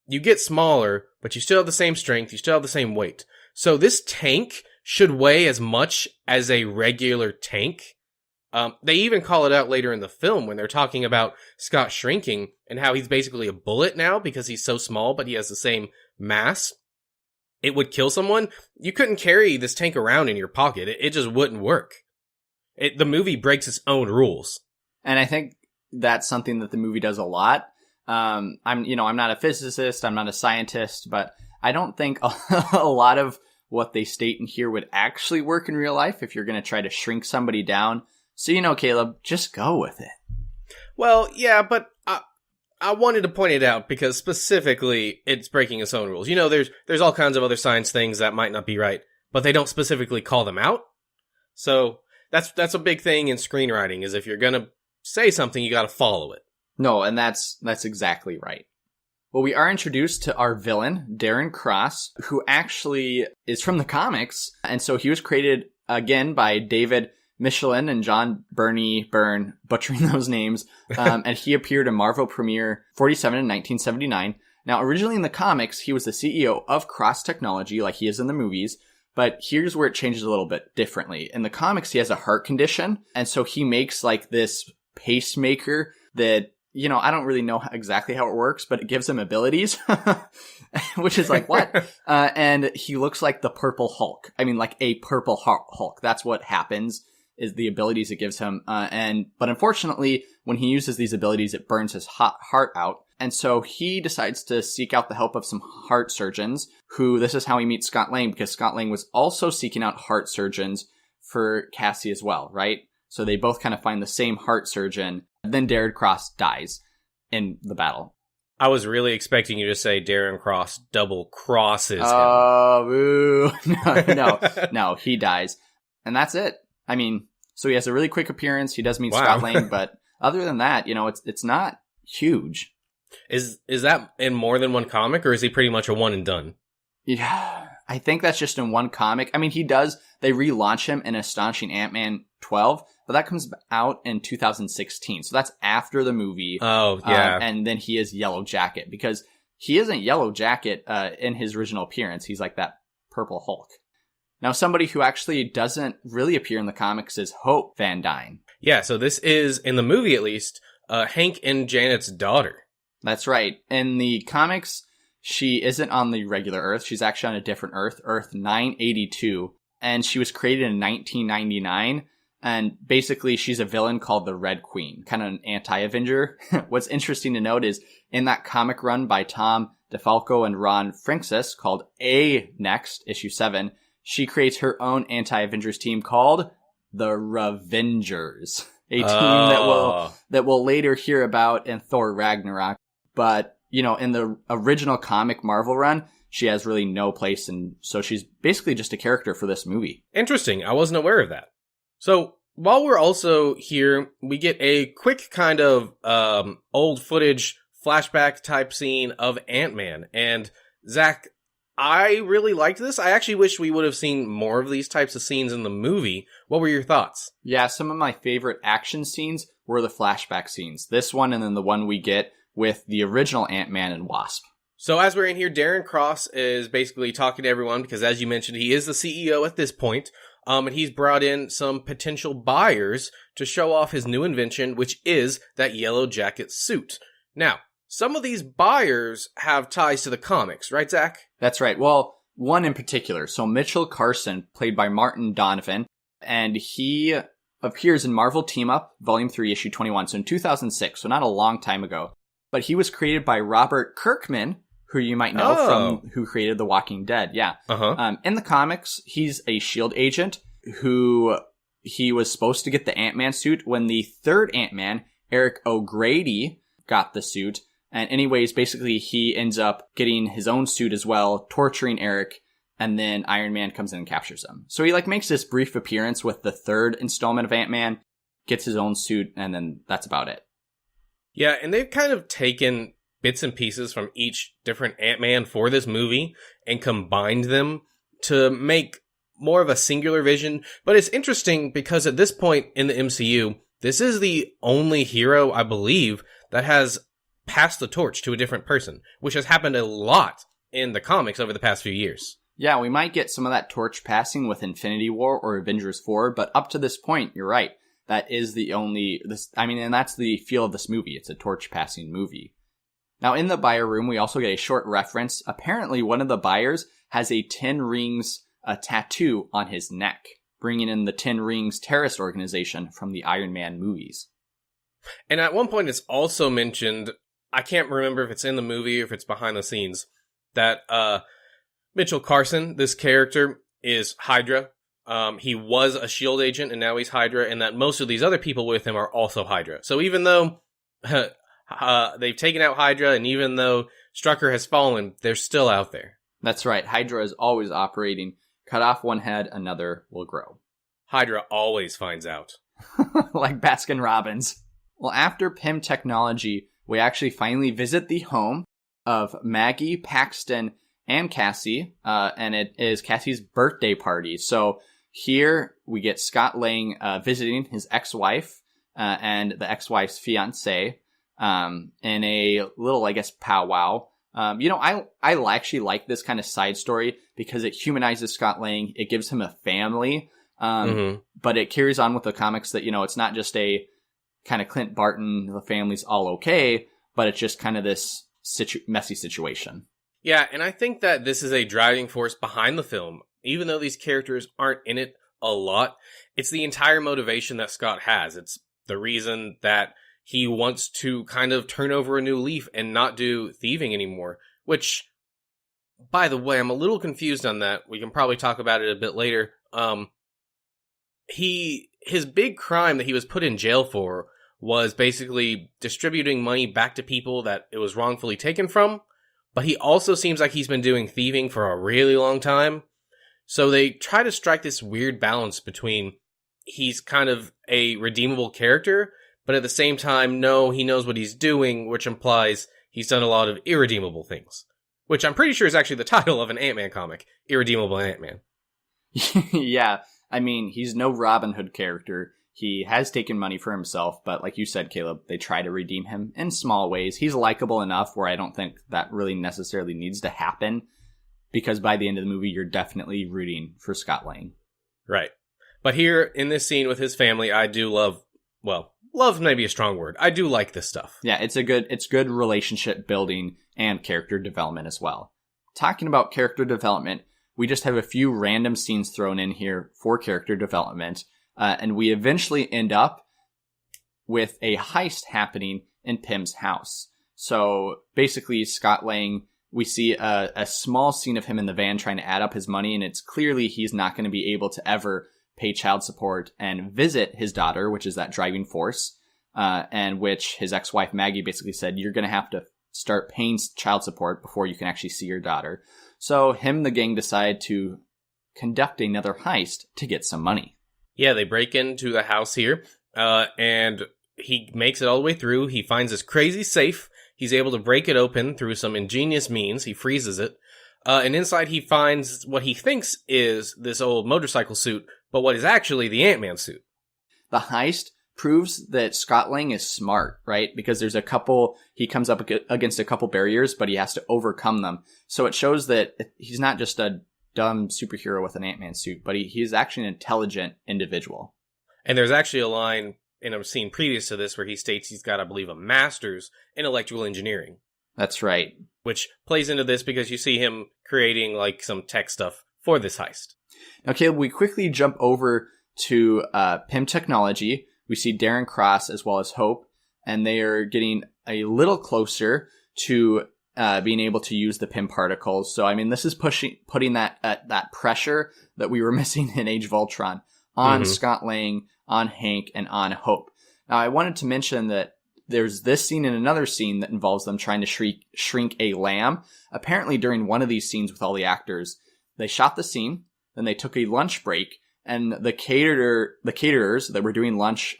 you get smaller, but you still have the same strength, you still have the same weight. So this tank should weigh as much as a regular tank. They even call it out later in the film when they're talking about Scott shrinking and how he's basically a bullet now because he's so small, but he has the same mass. It would kill someone. You couldn't carry this tank around in your pocket. It just wouldn't work. The movie breaks its own rules. And I think that's something that the movie does a lot. I'm not a physicist, I'm not a scientist, but I don't think a lot of what they state in here would actually work in real life if you're going to try to shrink somebody down. So, Caleb, just go with it. Well, yeah, but I wanted to point it out because specifically it's breaking its own rules. There's all kinds of other science things that might not be right, but they don't specifically call them out. So that's a big thing in screenwriting, is if you're going to say something, you got to follow it. No, and that's exactly right. Well, we are introduced to our villain, Darren Cross, who actually is from the comics. And so he was created, again, by David Michelin and John Byrne, butchering those names. And he appeared in Marvel Premiere 47 in 1979. Now, originally in the comics, he was the CEO of Cross Technology, like he is in the movies. But here's where it changes a little bit differently. In the comics, he has a heart condition. And so he makes like this pacemaker that, I don't really know exactly how it works, but it gives him abilities, which is like, what? And he looks like the Purple Hulk. I mean, like a Purple Hulk. That's what happens, is the abilities it gives him. But unfortunately, when he uses these abilities, it burns his heart out. And so he decides to seek out the help of some heart surgeons this is how he meets Scott Lang, because Scott Lang was also seeking out heart surgeons for Cassie as well, right? So they both kind of find the same heart surgeon. Then Darren Cross dies in the battle. I was really expecting you to say Darren Cross double crosses him. Oh, boo. No, he dies. And that's it. I mean, so he has a really quick appearance. He does meet Scott Lang, but other than that, it's not huge. Is that in more than one comic, or is he pretty much a one and done? Yeah, I think that's just in one comic. I mean, they relaunch him in Astonishing Ant-Man 12, but that comes out in 2016. So that's after the movie. Oh, yeah. And then he is Yellow Jacket, because he isn't Yellow Jacket in his original appearance. He's like that Purple Hulk. Now, somebody who actually doesn't really appear in the comics is Hope Van Dyne. Yeah, so this is, in the movie at least, Hank and Janet's daughter. That's right. In the comics, she isn't on the regular Earth. She's actually on a different Earth, Earth 982. And she was created in 1999. And basically, she's a villain called the Red Queen, kind of an anti-Avenger. What's interesting to note is in that comic run by Tom DeFalco and Ron Francis called A-Next, issue 7, she creates her own anti-Avengers team called the Revengers, a team that we'll later hear about in Thor Ragnarok. But, you know, in the original comic Marvel run, she has really no place, and so she's basically just a character for this movie. Interesting. I wasn't aware of that. So, while we're also here, we get a quick kind of old footage flashback type scene of Ant-Man. And, Zach, I really liked this. I actually wish we would have seen more of these types of scenes in the movie. What were your thoughts? Yeah, some of my favorite action scenes were the flashback scenes. This one and then the one we get with the original Ant-Man and Wasp. So as we're in here, Darren Cross is basically talking to everyone because, as you mentioned, he is the CEO at this point. And he's brought in some potential buyers to show off his new invention, which is that Yellow Jacket suit. Now, some of these buyers have ties to the comics, right, Zach? That's right. Well, one in particular. So Mitchell Carson, played by Martin Donovan, and he appears in Marvel Team Up, Volume 3, Issue 21, so in 2006, so not a long time ago. But he was created by Robert Kirkman, who you might know from who created The Walking Dead. Yeah. In the comics, he's a S.H.I.E.L.D. agent who he was supposed to get the Ant-Man suit when the third Ant-Man, Eric O'Grady, got the suit. And anyways, basically he ends up getting his own suit as well, torturing Eric, and then Iron Man comes in and captures him. So he makes this brief appearance with the third installment of Ant-Man, gets his own suit, and then that's about it. Yeah, and they've kind of taken bits and pieces from each different Ant-Man for this movie and combined them to make more of a singular vision. But it's interesting because at this point in the MCU, this is the only hero, I believe, that has passed the torch to a different person, which has happened a lot in the comics over the past few years. Yeah, we might get some of that torch passing with Infinity War or Avengers 4, but up to this point, you're right. That is the only, and that's the feel of this movie. It's a torch passing movie. Now, in the buyer room, we also get a short reference. Apparently, one of the buyers has a 10 Rings tattoo on his neck, bringing in the 10 Rings terrorist organization from the Iron Man movies. And at one point, it's also mentioned, I can't remember if it's in the movie or if it's behind the scenes, that Mitchell Carson, this character, is Hydra. He was a S.H.I.E.L.D. agent, and now he's Hydra, and that most of these other people with him are also Hydra. So even though they've taken out Hydra, and even though Strucker has fallen, they're still out there. That's right. Hydra is always operating. Cut off one head, another will grow. Hydra always finds out. Like Baskin Robbins. Well, after PIM technology, we actually finally visit the home of Maggie, Paxton, and Cassie, and it is Cassie's birthday party. So here we get Scott Lang visiting his ex-wife and the ex-wife's fiance in a little, I guess, powwow. I actually like this kind of side story because it humanizes Scott Lang. It gives him a family, but it carries on with the comics that, it's not just a kind of Clint Barton, the family's all okay, but it's just kind of this messy situation. Yeah, and I think that this is a driving force behind the film. Even though these characters aren't in it a lot, it's the entire motivation that Scott has. It's the reason that he wants to kind of turn over a new leaf and not do thieving anymore. Which, by the way, I'm a little confused on that. We can probably talk about it a bit later. His big crime that he was put in jail for was basically distributing money back to people that it was wrongfully taken from. But he also seems like he's been doing thieving for a really long time. So they try to strike this weird balance between he's kind of a redeemable character, but at the same time, no, he knows what he's doing, which implies he's done a lot of irredeemable things. which I'm pretty sure is actually the title of an Ant-Man comic, Irredeemable Ant-Man. Yeah, I mean, he's no Robin Hood character. He has taken money for himself, but like you said, Caleb, they try to redeem him in small ways. He's likable enough where I don't think that really necessarily needs to happen, because by the end of the movie, you're definitely rooting for Scott Lang. Right. But here in this scene with his family, I do love, well, love may be a strong word. I do like this stuff. Yeah, it's good relationship building and character development as well. Talking about character development, we just have a few random scenes thrown in here for character development, and we eventually end up with a heist happening in Pym's house. So basically, Scott Lang, we see a small scene of him in the van trying to add up his money, and it's clearly he's not going to be able to ever pay child support and visit his daughter, which is that driving force, and which his ex-wife Maggie basically said, you're going to have to start paying child support before you can actually see your daughter. So him and the gang decide to conduct another heist to get some money. Yeah, they break into the house here, and he makes it all the way through. He finds this crazy safe. He's able to break it open through some ingenious means. He freezes it. And inside he finds what he thinks is this old motorcycle suit, but what is actually the Ant-Man suit. The heist proves that Scott Lang is smart, right? Because there's he comes up against a couple barriers, but he has to overcome them. So it shows that he's not just a dumb superhero with an Ant-Man suit, but he's actually an intelligent individual. And there's actually a line in a scene previous to this where he states he's got, I believe, a master's in electrical engineering. That's right. Which plays into this because you see him creating like some tech stuff for this heist. Now, Caleb, we quickly jump over to Pym Technology. We see Darren Cross as well as Hope, and they are getting a little closer to being able to use the Pym particles. So, I mean, this is putting that pressure that we were missing in Age of Ultron on Scott Lang, on Hank, and on Hope. Now, I wanted to mention that there's this scene and another scene that involves them trying to shrink a lamb. Apparently, during one of these scenes with all the actors, they shot the scene, then they took a lunch break, and the caterers that were doing lunch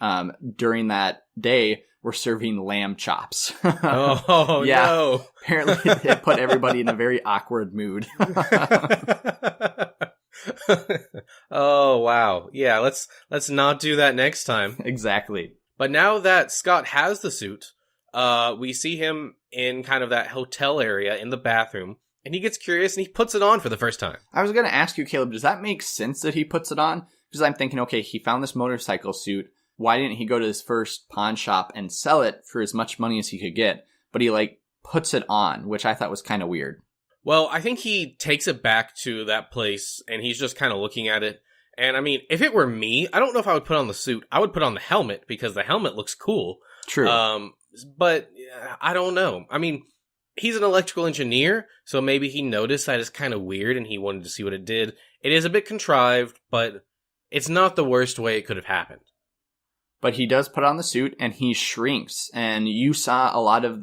during that day were serving lamb chops. Oh, yeah, no. Apparently, it put everybody in a very awkward mood. Oh, wow. Yeah, let's not do that next time. Exactly. But now that Scott has the suit, we see him in kind of that hotel area in the bathroom, and he gets curious and he puts it on for the first time. I was going to ask you, Caleb, does that make sense that he puts it on? Because I'm thinking, okay, he found this motorcycle suit. Why didn't he go to his first pawn shop and sell it for as much money as he could get? But he puts it on, which I thought was kind of weird. Well, I think he takes it back to that place and he's just kind of looking at it. And I mean, if it were me, I don't know if I would put on the suit. I would put on the helmet because the helmet looks cool. True. But I don't know. I mean, he's an electrical engineer, so maybe he noticed that it's kind of weird and he wanted to see what it did. It is a bit contrived, but it's not the worst way it could have happened. But he does put on the suit and he shrinks. And you saw a lot of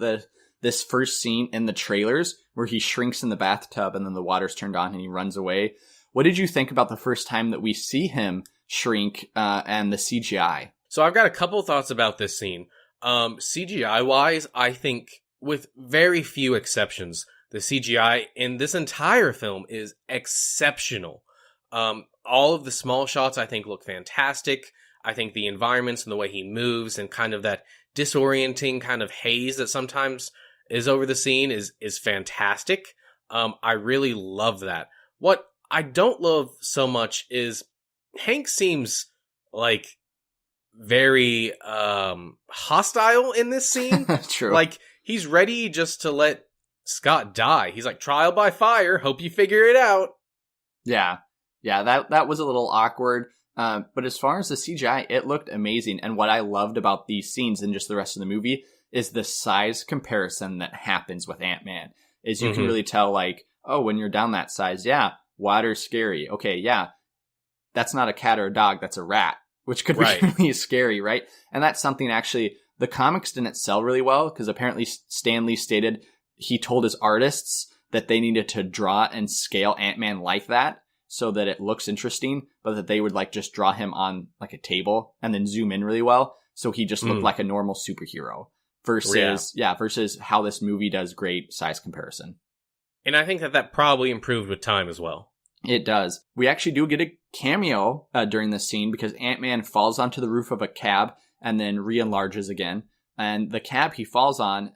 this first scene in the trailers where he shrinks in the bathtub and then the water's turned on and he runs away. What did you think about the first time that we see him shrink and the CGI? So I've got a couple thoughts about this scene. CGI-wise, I think, with very few exceptions, the CGI in this entire film is exceptional. All of the small shots, I think, look fantastic. I think the environments and the way he moves and kind of that disorienting kind of haze that sometimes is over the scene is fantastic. I really love that. What I don't love so much is Hank seems very hostile in this scene. True. He's ready just to let Scott die. He's like, trial by fire, hope you figure it out. Yeah, that was a little awkward. But as far as the CGI, it looked amazing. And what I loved about these scenes and just the rest of the movie is the size comparison that happens with Ant-Man. Is you can really tell, when you're down that size, yeah, water's scary. Okay, yeah, that's not a cat or a dog, that's a rat, which could be really scary, right? And that's something actually the comics didn't sell really well because apparently Stan Lee stated he told his artists that they needed to draw and scale Ant-Man like that so that it looks interesting, but that they would just draw him on a table and then zoom in really well. So he just looked like a normal superhero versus how this movie does great size comparison. And I think that probably improved with time as well. It does. We actually do get a cameo during this scene because Ant-Man falls onto the roof of a cab and then re-enlarges again. And the cab he falls on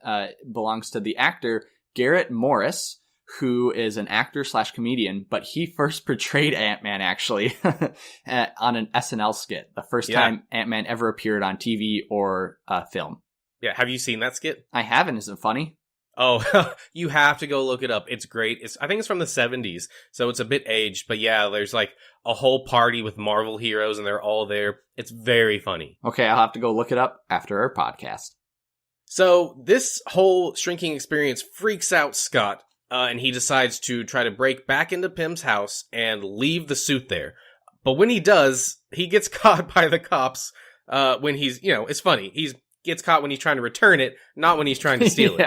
belongs to the actor Garrett Morris, who is an actor / comedian, but he first portrayed Ant-Man actually on an SNL skit, the first time Ant-Man ever appeared on TV or film. Yeah, have you seen that skit? I haven't. Is it funny? Oh, you have to go look it up. It's great. I think it's from the 70s, so it's a bit aged, but yeah, there's like a whole party with Marvel heroes and they're all there. It's very funny. Okay, I'll have to go look it up after our podcast. So this whole shrinking experience freaks out Scott, and he decides to try to break back into Pym's house and leave the suit there. But when he does, he gets caught by the cops when he's, it's funny. He gets caught when he's trying to return it, not when he's trying to steal it.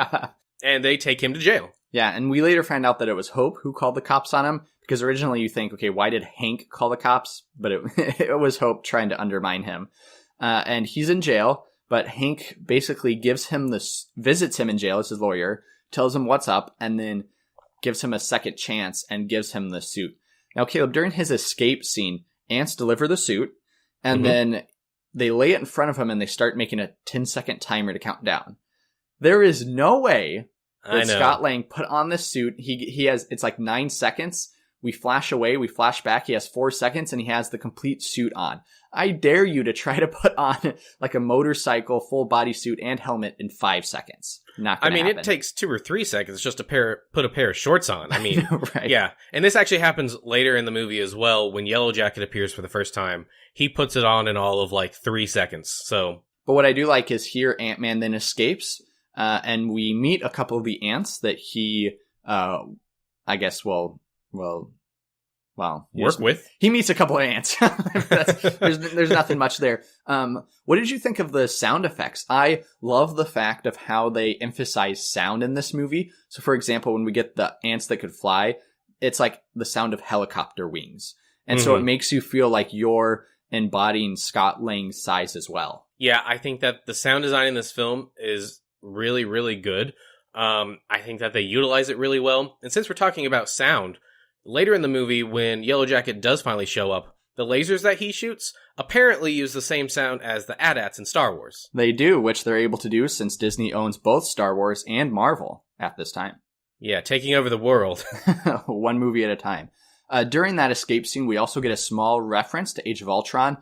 And they take him to jail. Yeah, and we later find out that it was Hope who called the cops on him, because originally you think, okay, why did Hank call the cops? But it was Hope trying to undermine him. And he's in jail, but Hank basically visits him in jail as his lawyer, tells him what's up, and then gives him a second chance and gives him the suit. Now, Caleb, during his escape scene, ants deliver the suit, and then they lay it in front of him and they start making a 10-second timer to count down. There is no way that Scott Lang put on this suit. He has, it's like 9 seconds. We flash away, we flash back. He has 4 seconds and he has the complete suit on. I dare you to try to put on like a motorcycle, full body suit and helmet in 5 seconds. Not gonna happen. It takes 2 or 3 seconds just to put a pair of shorts on. I mean, right. Yeah. And this actually happens later in the movie as well. When Yellow Jacket appears for the first time, he puts it on in all of like 3 seconds. So, but what I do like is here Ant-Man then escapes. And we meet a couple of the ants that he, I guess, work with. He meets a couple of ants. There's nothing much there. What did you think of the sound effects? I love the fact of how they emphasize sound in this movie. So, for example, when we get the ants that could fly, it's like the sound of helicopter wings. And so it makes you feel like you're embodying Scott Lang's size as well. Yeah, I think that the sound design in this film is really, really good. I think that they utilize it really well. And since we're talking about sound, later in the movie, when Yellow Jacket does finally show up, the lasers that he shoots apparently use the same sound as the AT-ATs in Star Wars. They do, which they're able to do since Disney owns both Star Wars and Marvel at this time. Yeah, taking over the world. One movie at a time. During that escape scene, we also get a small reference to Age of Ultron,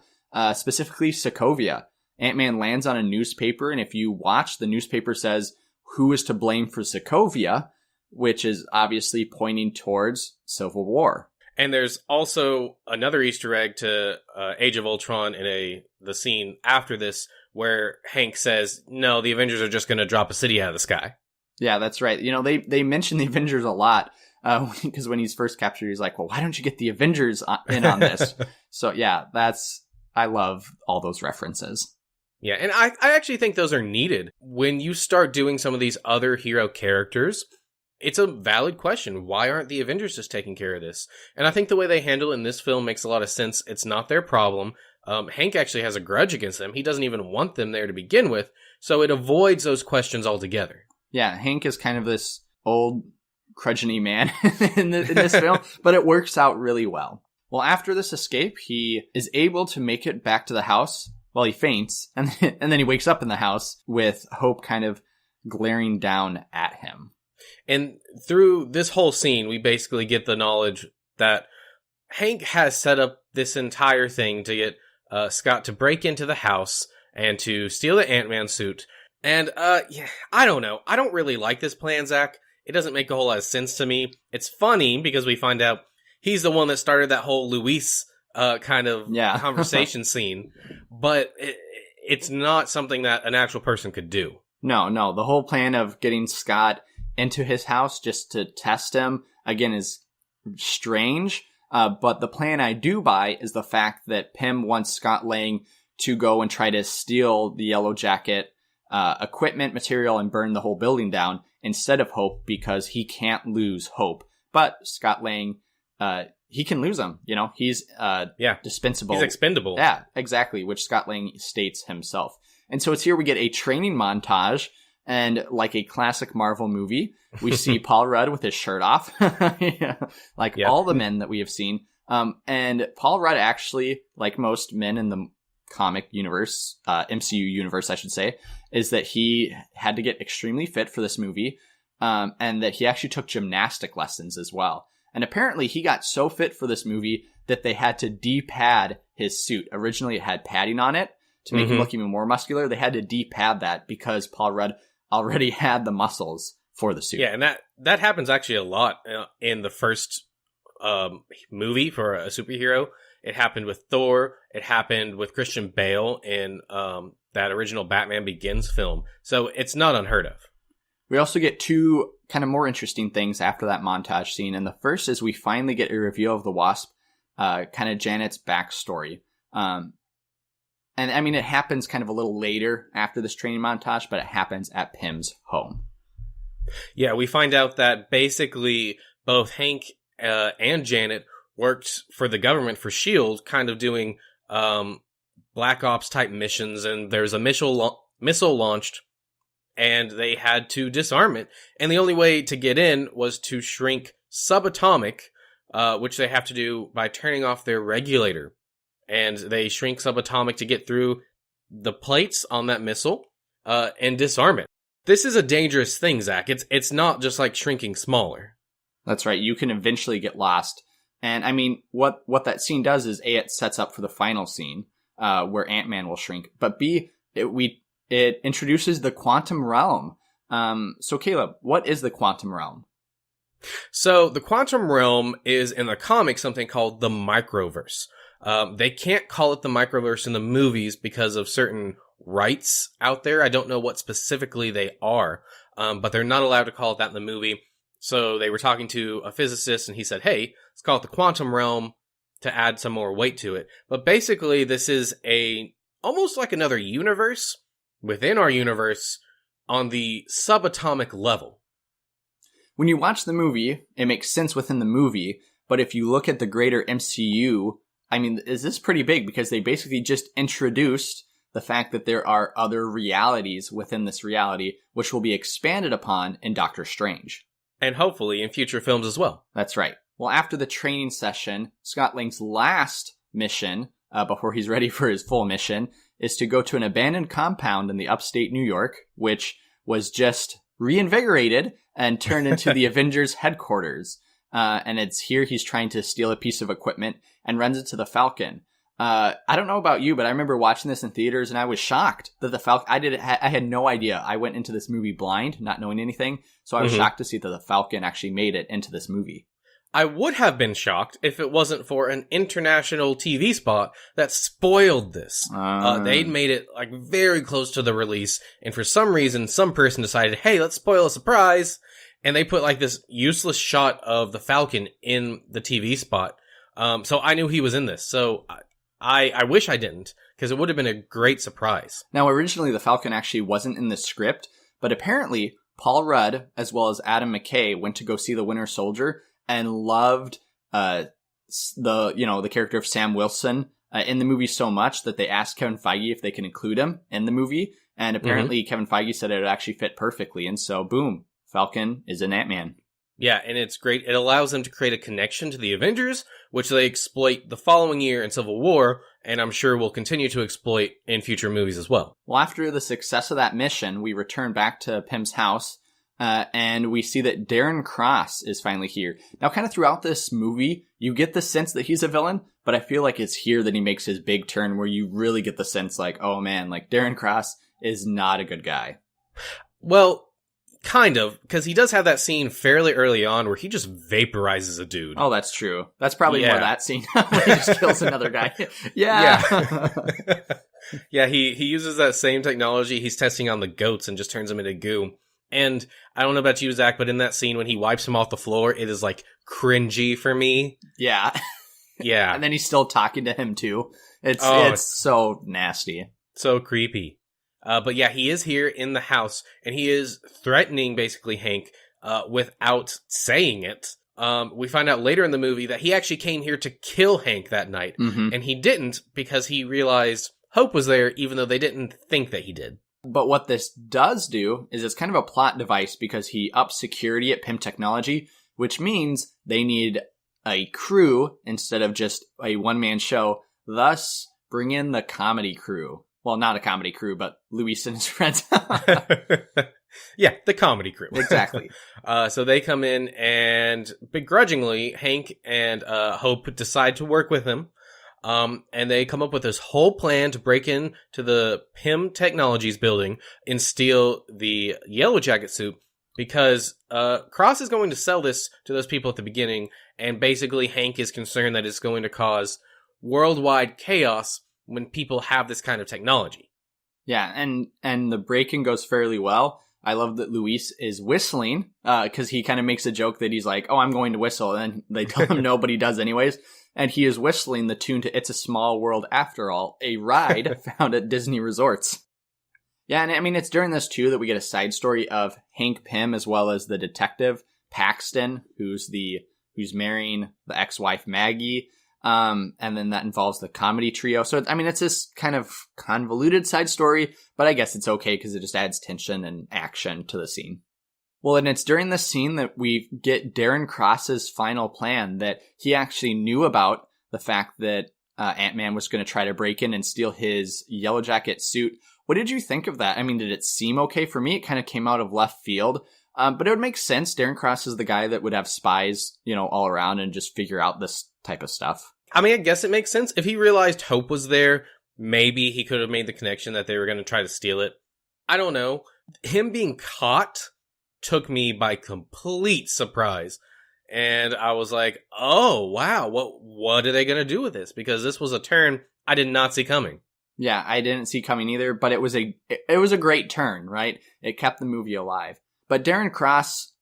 specifically Sokovia. Ant-Man lands on a newspaper, and if you watch, the newspaper says, "Who is to blame for Sokovia?" which is obviously pointing towards Civil War. And there's also another Easter egg to Age of Ultron in the scene after this, where Hank says, "No, the Avengers are just going to drop a city out of the sky." Yeah, that's right. They mention the Avengers a lot, because when he's first captured, he's like, "Well, why don't you get the Avengers in on this?" So yeah, I love all those references. Yeah, and I actually think those are needed. When you start doing some of these other hero characters, it's a valid question. Why aren't the Avengers just taking care of this? And I think the way they handle it in this film makes a lot of sense. It's not their problem. Hank actually has a grudge against them. He doesn't even want them there to begin with, so it avoids those questions altogether. Yeah, Hank is kind of this old, crudgeony man in this film, but it works out really well. Well, after this escape, he is able to make it back to the house. Well, he faints, and then he wakes up in the house with Hope kind of glaring down at him. And through this whole scene, we basically get the knowledge that Hank has set up this entire thing to get Scott to break into the house and to steal the Ant-Man suit. And, I don't know. I don't really like this plan, Zach. It doesn't make a whole lot of sense to me. It's funny because we find out he's the one that started that whole Luis kind of conversation scene, but it's not something that an actual person could do. No. The whole plan of getting Scott into his house just to test him, again, is strange. But the plan I do buy is the fact that Pym wants Scott Lang to go and try to steal the Yellow Jacket equipment, material, and burn the whole building down instead of Hope, because he can't lose Hope. But Scott Lang, he can lose him. He's dispensable. He's expendable. Yeah, exactly, which Scott Lang states himself. And so it's here we get a training montage And like a classic Marvel movie, we see Paul Rudd with his shirt off, like all the men that we have seen. And Paul Rudd actually, like most men in the comic universe, MCU universe, I should say, is that he had to get extremely fit for this movie, and that he actually took gymnastic lessons as well. And apparently he got so fit for this movie that they had to de-pad his suit. Originally it had padding on it to make him look even more muscular. They had to de-pad that because Paul Rudd already had the muscles for the suit. Yeah, and that happens actually a lot in the first movie for a superhero. It happened with Thor. It happened with Christian Bale in that original Batman Begins film. So it's not unheard of. We also get two kind of more interesting things after that montage scene. And the first is we finally get a reveal of the Wasp, kind of Janet's backstory. And I mean, it happens kind of a little later after this training montage, but it happens at Pym's home. Yeah, we find out that basically both Hank and Janet worked for the government, for S.H.I.E.L.D., kind of doing Black Ops type missions, and there's a missile launched, and they had to disarm it. And the only way to get in was to shrink subatomic, which they have to do by turning off their regulator. And they shrink subatomic to get through the plates on that missile and disarm it. This is a dangerous thing, Zach. It's not just like shrinking smaller. That's right. You can eventually get lost. And I mean, what that scene does is A, it sets up for the final scene where Ant-Man will shrink. But B, it introduces the quantum realm. So Caleb, what is the quantum realm? So the quantum realm is in the comics something called the microverse. They can't call it the microverse in the movies because of certain rights out there. I don't know what specifically they are, but they're not allowed to call it that in the movie. So they were talking to a physicist and he said, hey, let's call it the quantum realm to add some more weight to it. But basically this is almost like another universe within our universe on the subatomic level. When you watch the movie, it makes sense within the movie, but if you look at the greater MCU, I mean, is this pretty big? Because they basically just introduced the fact that there are other realities within this reality, which will be expanded upon in Doctor Strange. And hopefully in future films as well. That's right. Well, after the training session, Scott Lang's last mission, before he's ready for his full mission, is to go to an abandoned compound in the upstate New York, which was just reinvigorated and turned into the Avengers headquarters. And it's here he's trying to steal a piece of equipment and runs into the Falcon. I don't know about you, but I remember watching this in theaters and I was shocked that the Falcon, I had no idea. I went into this movie blind, not knowing anything. So I was shocked to see that the Falcon actually made it into this movie. I would have been shocked if it wasn't for an international TV spot that spoiled this. They'd made it like very close to the release. And for some reason, some person decided, hey, let's spoil a surprise. And they put like this useless shot of the Falcon in the TV spot. So I knew he was in this. So I wish I didn't, because it would have been a great surprise. Now, originally the Falcon actually wasn't in the script, but apparently Paul Rudd, as well as Adam McKay, went to go see The Winter Soldier and loved the character of Sam Wilson in the movie so much that they asked Kevin Feige if they can include him in the movie. And apparently Kevin Feige said it would actually fit perfectly. And so, boom, Falcon is in Ant-Man. Yeah, and it's great. It allows them to create a connection to the Avengers, which they exploit the following year in Civil War, and I'm sure will continue to exploit in future movies as well. Well, after the success of that mission, we return back to Pym's house, and we see that Darren Cross is finally here. Now, kind of throughout this movie, you get the sense that he's a villain, but I feel like it's here that he makes his big turn where you really get the sense like, oh man, like Darren Cross is not a good guy. Well, kind of, because he does have that scene fairly early on where he just vaporizes a dude. Oh, that's true. That's probably more that scene where he just kills another guy. Yeah. Yeah, he uses that same technology he's testing on the goats and just turns them into goo. And I don't know about you, Zach, but in that scene when he wipes him off the floor, it is like cringy for me. Yeah. Yeah. And then he's still talking to him too. It's so nasty. So creepy. But yeah, he is here in the house, and he is threatening, basically, Hank, without saying it. We find out later in the movie that he actually came here to kill Hank that night, and he didn't because he realized Hope was there, even though they didn't think that he did. But what this does do is it's kind of a plot device because he ups security at PIM Technology, which means they need a crew instead of just a one-man show. Thus, bring in the comedy crew. Well, not a comedy crew, but Luis and his friends. Yeah, the comedy crew. Exactly. So they come in and begrudgingly, Hank and Hope decide to work with him. And they come up with this whole plan to break in to the PIM Technologies building and steal the Yellow Jacket suit because Cross is going to sell this to those people at the beginning, and basically Hank is concerned that it's going to cause worldwide chaos when people have this kind of technology. Yeah, and the break-in goes fairly well. I love that Luis is whistling because he kind of makes a joke that he's like, oh, I'm going to whistle. And then they tell him no, but he does anyways. And he is whistling the tune to It's a Small World After All, a ride found at Disney resorts. Yeah, and I mean, it's during this too that we get a side story of Hank Pym as well as the detective Paxton, who's marrying the ex-wife Maggie. And then that involves the comedy trio. So, I mean, it's this kind of convoluted side story, but I guess it's okay because it just adds tension and action to the scene. Well, and it's during this scene that we get Darren Cross's final plan, that he actually knew about the fact that Ant-Man was going to try to break in and steal his Yellow Jacket suit. What did you think of that? I mean, did it seem okay? For me, it kind of came out of left field. But it would make sense. Darren Cross is the guy that would have spies, all around and just figure out this type of stuff. I mean, I guess it makes sense. If he realized Hope was there, maybe he could have made the connection that they were going to try to steal it. I don't know. Him being caught took me by complete surprise. And I was like, oh, wow, what are they going to do with this? Because this was a turn I did not see coming. Yeah, I didn't see coming either, but it was a great turn, right? It kept the movie alive. But Darren Cross,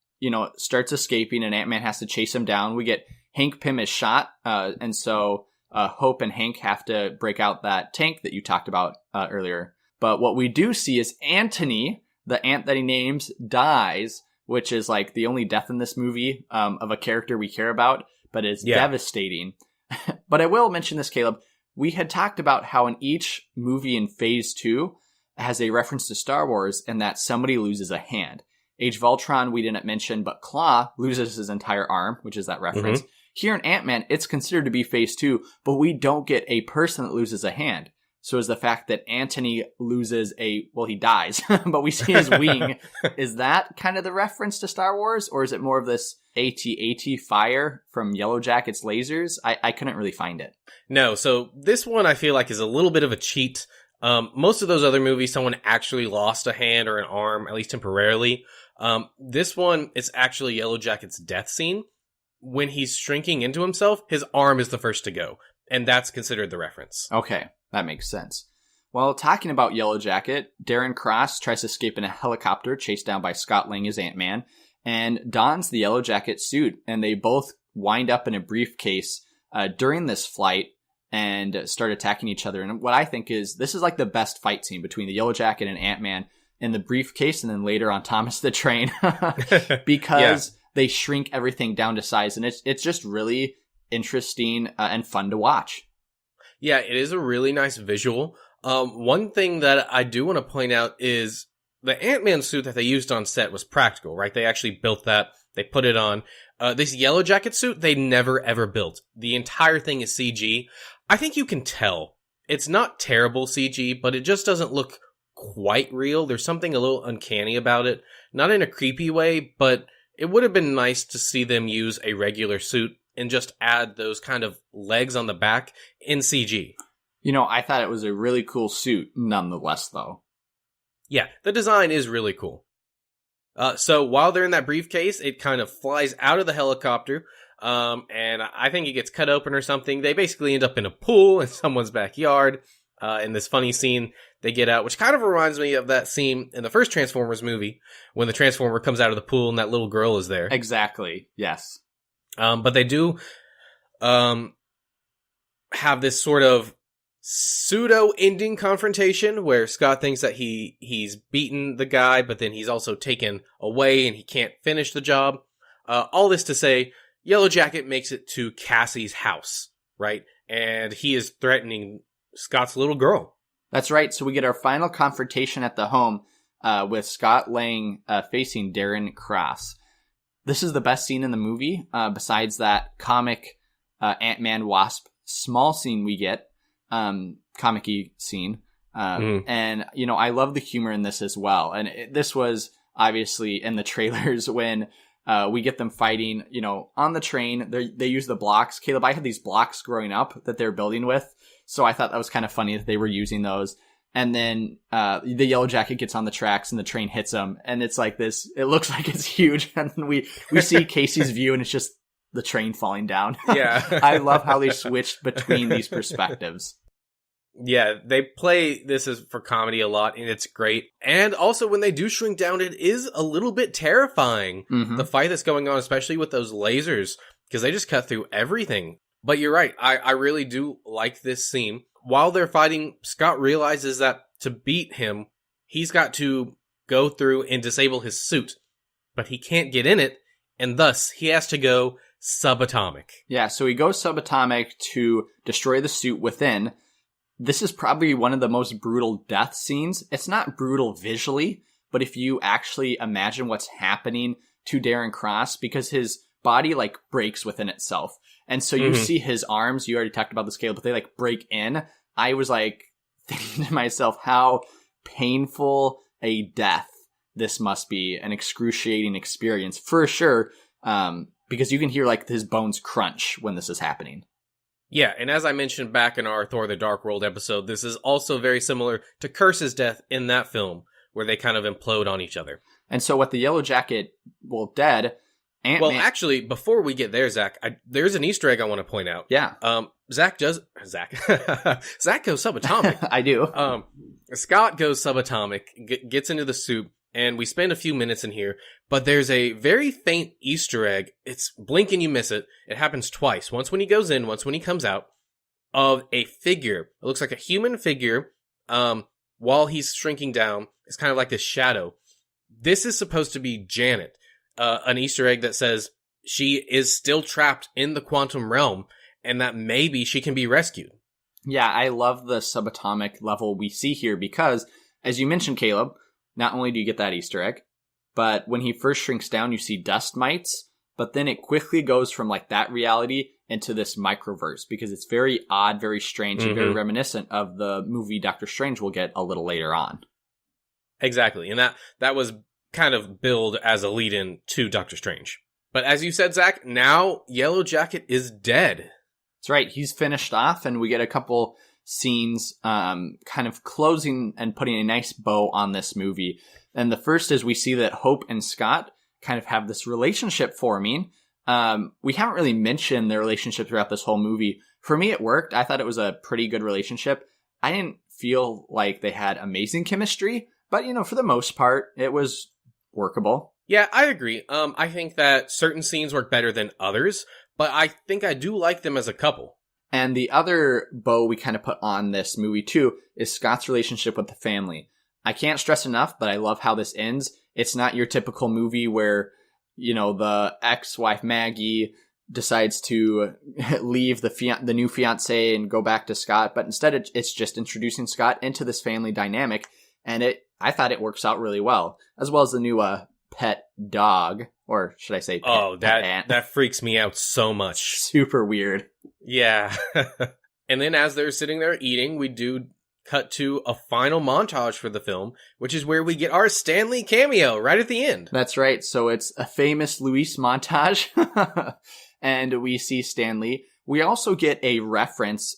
starts escaping and Ant-Man has to chase him down. We get Hank Pym is shot, and so Hope and Hank have to break out that tank that you talked about earlier. But what we do see is Anthony, the ant that he names, dies, which is like the only death in this movie of a character we care about, but it's devastating. But I will mention this, Caleb. We had talked about how in each movie in Phase 2 has a reference to Star Wars and that somebody loses a hand. Age of Ultron we didn't mention, but Claw loses his entire arm, which is that reference. Mm-hmm. Here in Ant-Man, it's considered to be Phase 2, but we don't get a person that loses a hand. So is the fact that Anthony loses he dies, but we see his wing. Is that kind of the reference to Star Wars? Or is it more of this AT-AT fire from Yellow Jacket's lasers? I couldn't really find it. No, so this one I feel like is a little bit of a cheat. Most of those other movies, someone actually lost a hand or an arm, at least temporarily. This one, it's actually Yellow Jacket's death scene. When he's shrinking into himself, his arm is the first to go. And that's considered the reference. Okay, that makes sense. Well, talking about Yellow Jacket, Darren Cross tries to escape in a helicopter chased down by Scott Lang as Ant-Man and dons the Yellow Jacket suit. And they both wind up in a briefcase during this flight and start attacking each other. And what I think is this is like the best fight scene between the Yellow Jacket and Ant-Man in the briefcase and then later on Thomas the Train because they shrink everything down to size. And it's just really interesting and fun to watch. Yeah, it is a really nice visual. One thing that I do want to point out is the Ant-Man suit that they used on set was practical, right? They actually built that. They put it on. This Yellow Jacket suit, they never ever built. The entire thing is CG. I think you can tell. It's not terrible CG, but it just doesn't look quite real. There's something a little uncanny about it. Not in a creepy way, but it would have been nice to see them use a regular suit and just add those kind of legs on the back in CG. I thought it was a really cool suit nonetheless, though. Yeah, the design is really cool. So while they're in that briefcase, it kind of flies out of the helicopter, and I think it gets cut open or something. They basically end up in a pool in someone's backyard. In this funny scene, they get out, which kind of reminds me of that scene in the first Transformers movie when the Transformer comes out of the pool and that little girl is there. Exactly, yes. But they do have this sort of pseudo-ending confrontation where Scott thinks that he's beaten the guy, but then he's also taken away and he can't finish the job. All this to say, Yellow Jacket makes it to Cassie's house, right? And he is threatening Scott's little girl. That's right. So we get our final confrontation at the home with Scott Lang facing Darren Cross. This is the best scene in the movie, besides that comic Ant-Man Wasp small scene we get, comic-y scene. And, I love the humor in this as well. And this was obviously in the trailers when we get them fighting, on the train. They use the blocks. Caleb, I had these blocks growing up that they're building with. So I thought that was kind of funny that they were using those. And then the Yellow Jacket gets on the tracks and the train hits him. And it's like this. It looks like it's huge. And then we see Casey's view and it's just the train falling down. Yeah. I love how they switched between these perspectives. Yeah, they play this as for comedy a lot, and it's great. And also, when they do shrink down, it is a little bit terrifying. Mm-hmm. The fight that's going on, especially with those lasers, because they just cut through everything. But you're right, I really do like this scene. While they're fighting, Scott realizes that to beat him, he's got to go through and disable his suit. But he can't get in it, and thus, he has to go subatomic. Yeah, so he goes subatomic to destroy the suit within. This is probably one of the most brutal death scenes. It's not brutal visually, but if you actually imagine what's happening to Darren Cross, because his body breaks within itself. And so you see his arms, you already talked about the scale, but they break in. I was thinking to myself how painful a death this must be, an excruciating experience for sure. Because you can hear his bones crunch when this is happening. Yeah, and as I mentioned back in our Thor the Dark World episode, this is also very similar to Curse's death in that film, where they kind of implode on each other. And so what the Yellow Jacket, dead, Ant-Man... Well, actually, before we get there, Zach, there's an Easter egg I want to point out. Yeah. Zach goes subatomic. I do. Scott goes subatomic, gets into the suit, and we spend a few minutes in here, but there's a very faint Easter egg. It's blink and you miss it. It happens twice. Once when he goes in, once when he comes out, of a figure. It looks like a human figure, while he's shrinking down. It's kind of like this shadow. This is supposed to be Janet, an Easter egg that says she is still trapped in the quantum realm, and that maybe she can be rescued. Yeah, I love the subatomic level we see here because, as you mentioned, Caleb, not only do you get that Easter egg, but when he first shrinks down, you see dust mites, but then it quickly goes from that reality into this microverse because it's very odd, very strange, and very reminiscent of the movie Doctor Strange we'll get a little later on. Exactly, and that was kind of billed as a lead-in to Doctor Strange. But as you said, Zach, now Yellow Jacket is dead. That's right, he's finished off, and we get a couple scenes kind of closing and putting a nice bow on this movie. And the first is we see that Hope and Scott kind of have this relationship forming. We haven't really mentioned their relationship throughout this whole movie. For me, it worked. I thought it was a pretty good relationship. I didn't feel like they had amazing chemistry, but, for the most part, it was workable. Yeah, I agree. I think that certain scenes work better than others, but I think I do like them as a couple. And the other bow we kind of put on this movie, too, is Scott's relationship with the family. I can't stress enough, but I love how this ends. It's not your typical movie where, the ex-wife Maggie decides to leave the new fiancé and go back to Scott, but instead it's just introducing Scott into this family dynamic, and I thought it works out really well as the new pet dog, or should I say pet ant. That freaks me out so much. Super weird. Yeah. And then as they're sitting there eating, we do cut to a final montage for the film, which is where we get our Stan Lee cameo right at the end. That's right. So it's a famous Luis montage, and we see Stan Lee. We also get a reference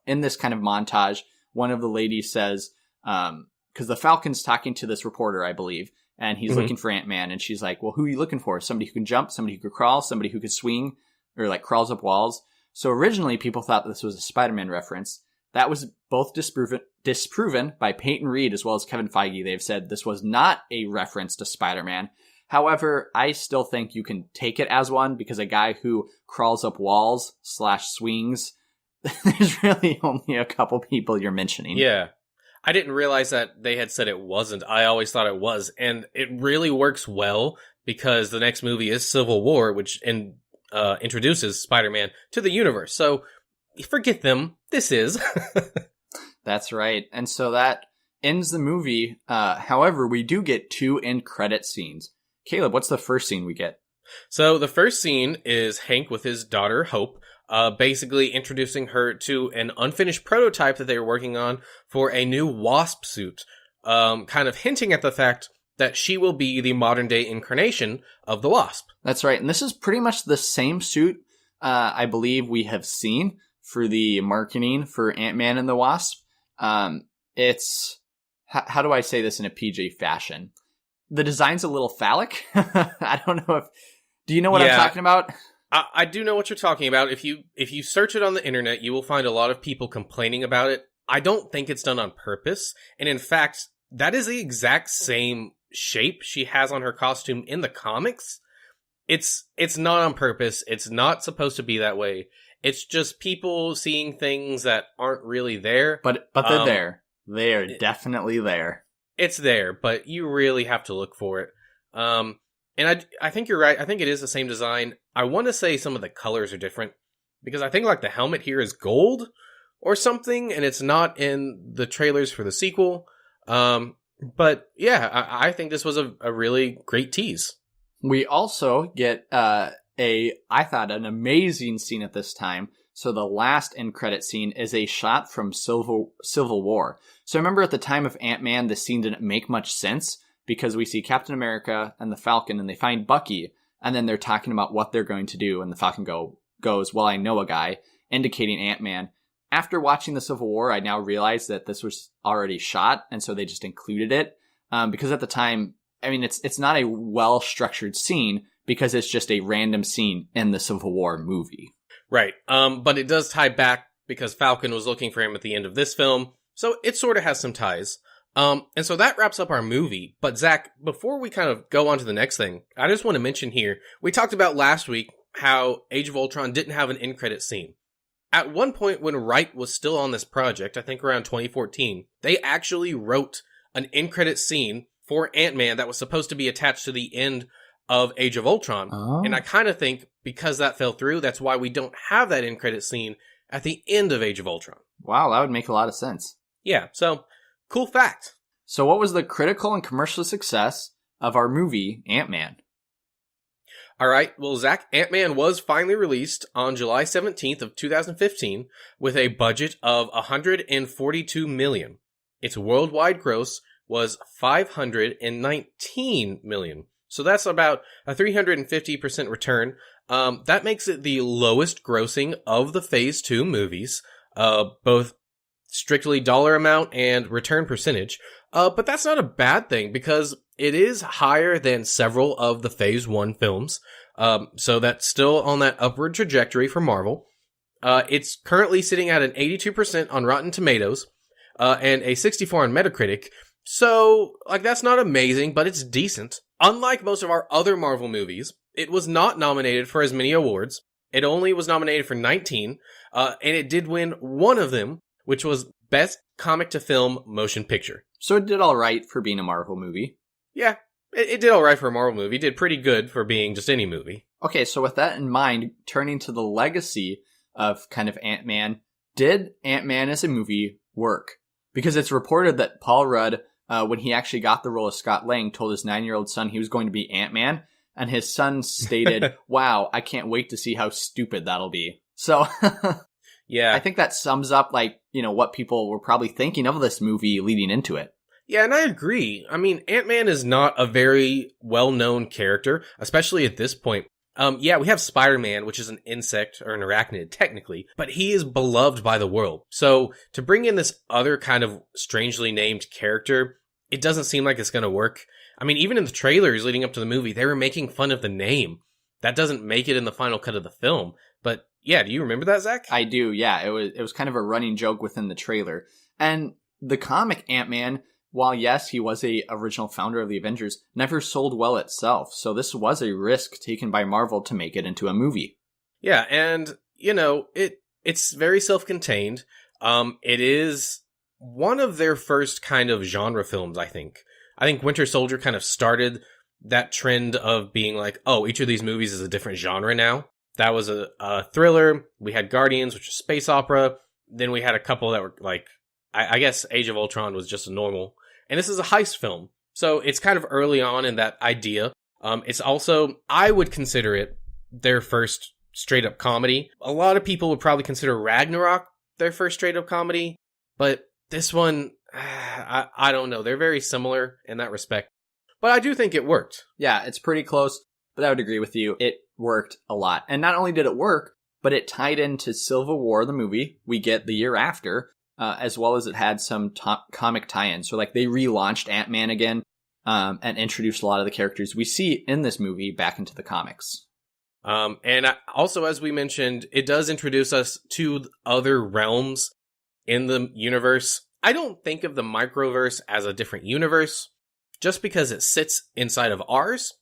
in this kind of montage. One of the ladies says, because the Falcon's talking to this reporter, I believe, and he's looking for Ant-Man, and she's like, well, who are you looking for? Somebody who can jump, somebody who could crawl, somebody who could swing, or crawls up walls. So originally people thought this was a Spider-Man reference. That was both disproven by Peyton Reed as well as Kevin Feige. They've said this was not a reference to Spider-Man. However, I still think you can take it as one because a guy who crawls up walls / swings, there's really only a couple people you're mentioning. Yeah. I didn't realize that they had said it wasn't. I always thought it was. And it really works well because the next movie is Civil War, which introduces Spider-Man to the universe. So forget them. This is. That's right. And so that ends the movie. However, we do get 2 end credit scenes. Caleb, what's the first scene we get? So the first scene is Hank with his daughter, Hope, basically introducing her to an unfinished prototype that they were working on for a new Wasp suit, kind of hinting at the fact that she will be the modern-day incarnation of the Wasp. That's right. And this is pretty much the same suit, I believe, we have seen for the marketing for Ant-Man and the Wasp. It's... How do I say this in a PJ fashion? The design's a little phallic. I don't know if... Do you know what I'm talking about? I do know what you're talking about. If you search it on the internet, you will find a lot of people complaining about it. I don't think it's done on purpose. And in fact, that is the exact same shape she has on her costume in the comics. It's not on purpose. It's not supposed to be that way. It's just people seeing things that aren't really there. But they're there. They're definitely there. It's there, but you really have to look for it. And I think you're right. I think it is the same design. I want to say some of the colors are different, because I think like the helmet here is gold or something, and it's not in the trailers for the sequel. But yeah, I think this was a really great tease. We also get I thought, an amazing scene at this time. So the last end credit scene is a shot from Civil War. So remember at the time of Ant-Man, the scene didn't make much sense, because we see Captain America and the Falcon, and they find Bucky, and then they're talking about what they're going to do, and the Falcon goes, well, I know a guy, indicating Ant-Man. After watching the Civil War, I now realize that this was already shot, and so they just included it, because at the time, I mean, it's not a well-structured scene, because it's just a random scene in the Civil War movie. Right, but it does tie back, because Falcon was looking for him at the end of this film, so it sort of has some ties. And so that wraps up our movie. But Zach, before we kind of go on to the next thing, I just want to mention here, we talked about last week how Age of Ultron didn't have an end credit scene. At one point when Wright was still on this project, I think around 2014, they actually wrote an end credit scene for Ant-Man that was supposed to be attached to the end of Age of Ultron. Oh. And I kind of think because that fell through, that's why we don't have that end credit scene at the end of Age of Ultron. Wow, that would make a lot of sense. Yeah, so... cool fact. So what was the critical and commercial success of our movie, Ant-Man? All right, well, Zach, Ant-Man was finally released on July 17th of 2015 with a budget of $142 million. Its worldwide gross was $519 million. So that's about a 350% return. That makes it the lowest grossing of the Phase 2 movies, both strictly dollar amount and return percentage. But that's not a bad thing, because it is higher than several of the Phase 1 films. So that's still on that upward trajectory for Marvel. It's currently sitting at an 82% on Rotten Tomatoes, and a 64 on Metacritic. So, like, that's not amazing, but it's decent. Unlike most of our other Marvel movies, it was not nominated for as many awards. It only was nominated for 19, and it did win one of them, which was Best Comic to Film Motion Picture. So it did all right for being a Marvel movie. Yeah, it did all right for a Marvel movie. It did pretty good for being just any movie. Okay, so with that in mind, turning to the legacy of kind of Ant-Man, did Ant-Man as a movie work? Because it's reported that Paul Rudd, when he actually got the role of Scott Lang, told his 9-year-old son he was going to be Ant-Man, and his son stated, wow, I can't wait to see how stupid that'll be. So... yeah, I think that sums up, like, you know, what people were probably thinking of this movie leading into it. Yeah, and I agree. I mean, Ant-Man is not a very well-known character, especially at this point. Yeah, we have Spider-Man, which is an insect or an arachnid, technically, but he is beloved by the world. So to bring in this other kind of strangely named character, it doesn't seem like it's going to work. I mean, even in the trailers leading up to the movie, they were making fun of the name. That doesn't make it in the final cut of the film, but... yeah, do you remember that, Zach? I do, yeah. It was kind of a running joke within the trailer. And the comic Ant-Man, while yes, he was a original founder of the Avengers, never sold well itself. So this was a risk taken by Marvel to make it into a movie. Yeah, and, you know, it's very self-contained. It is one of their first kind of genre films, I think. I think Winter Soldier kind of started that trend of being like, oh, each of these movies is a different genre now. That was a thriller. We had Guardians, which is space opera. Then we had a couple that were like I guess Age of Ultron was just a normal. And this is a heist film. So it's kind of early on in that idea. It's also, I would consider it their first straight up comedy. A lot of people would probably consider Ragnarok their first straight up comedy. But this one, I don't know. They're very similar in that respect. But I do think it worked. Yeah, it's pretty close, but I would agree with you. It worked a lot. And not only did it work, but it tied into Civil War, the movie we get the year after, as well as it had some comic tie-ins. So like they relaunched Ant-Man again and introduced a lot of the characters we see in this movie back into the comics. And also, as we mentioned, it does introduce us to other realms in the universe. I don't think of the microverse as a different universe just because it sits inside of ours.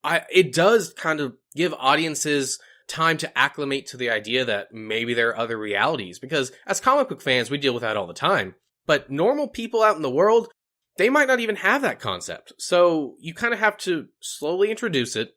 It does kind of give audiences time to acclimate to the idea that maybe there are other realities, because as comic book fans, we deal with that all the time. But normal people out in the world, they might not even have that concept. So you kind of have to slowly introduce it,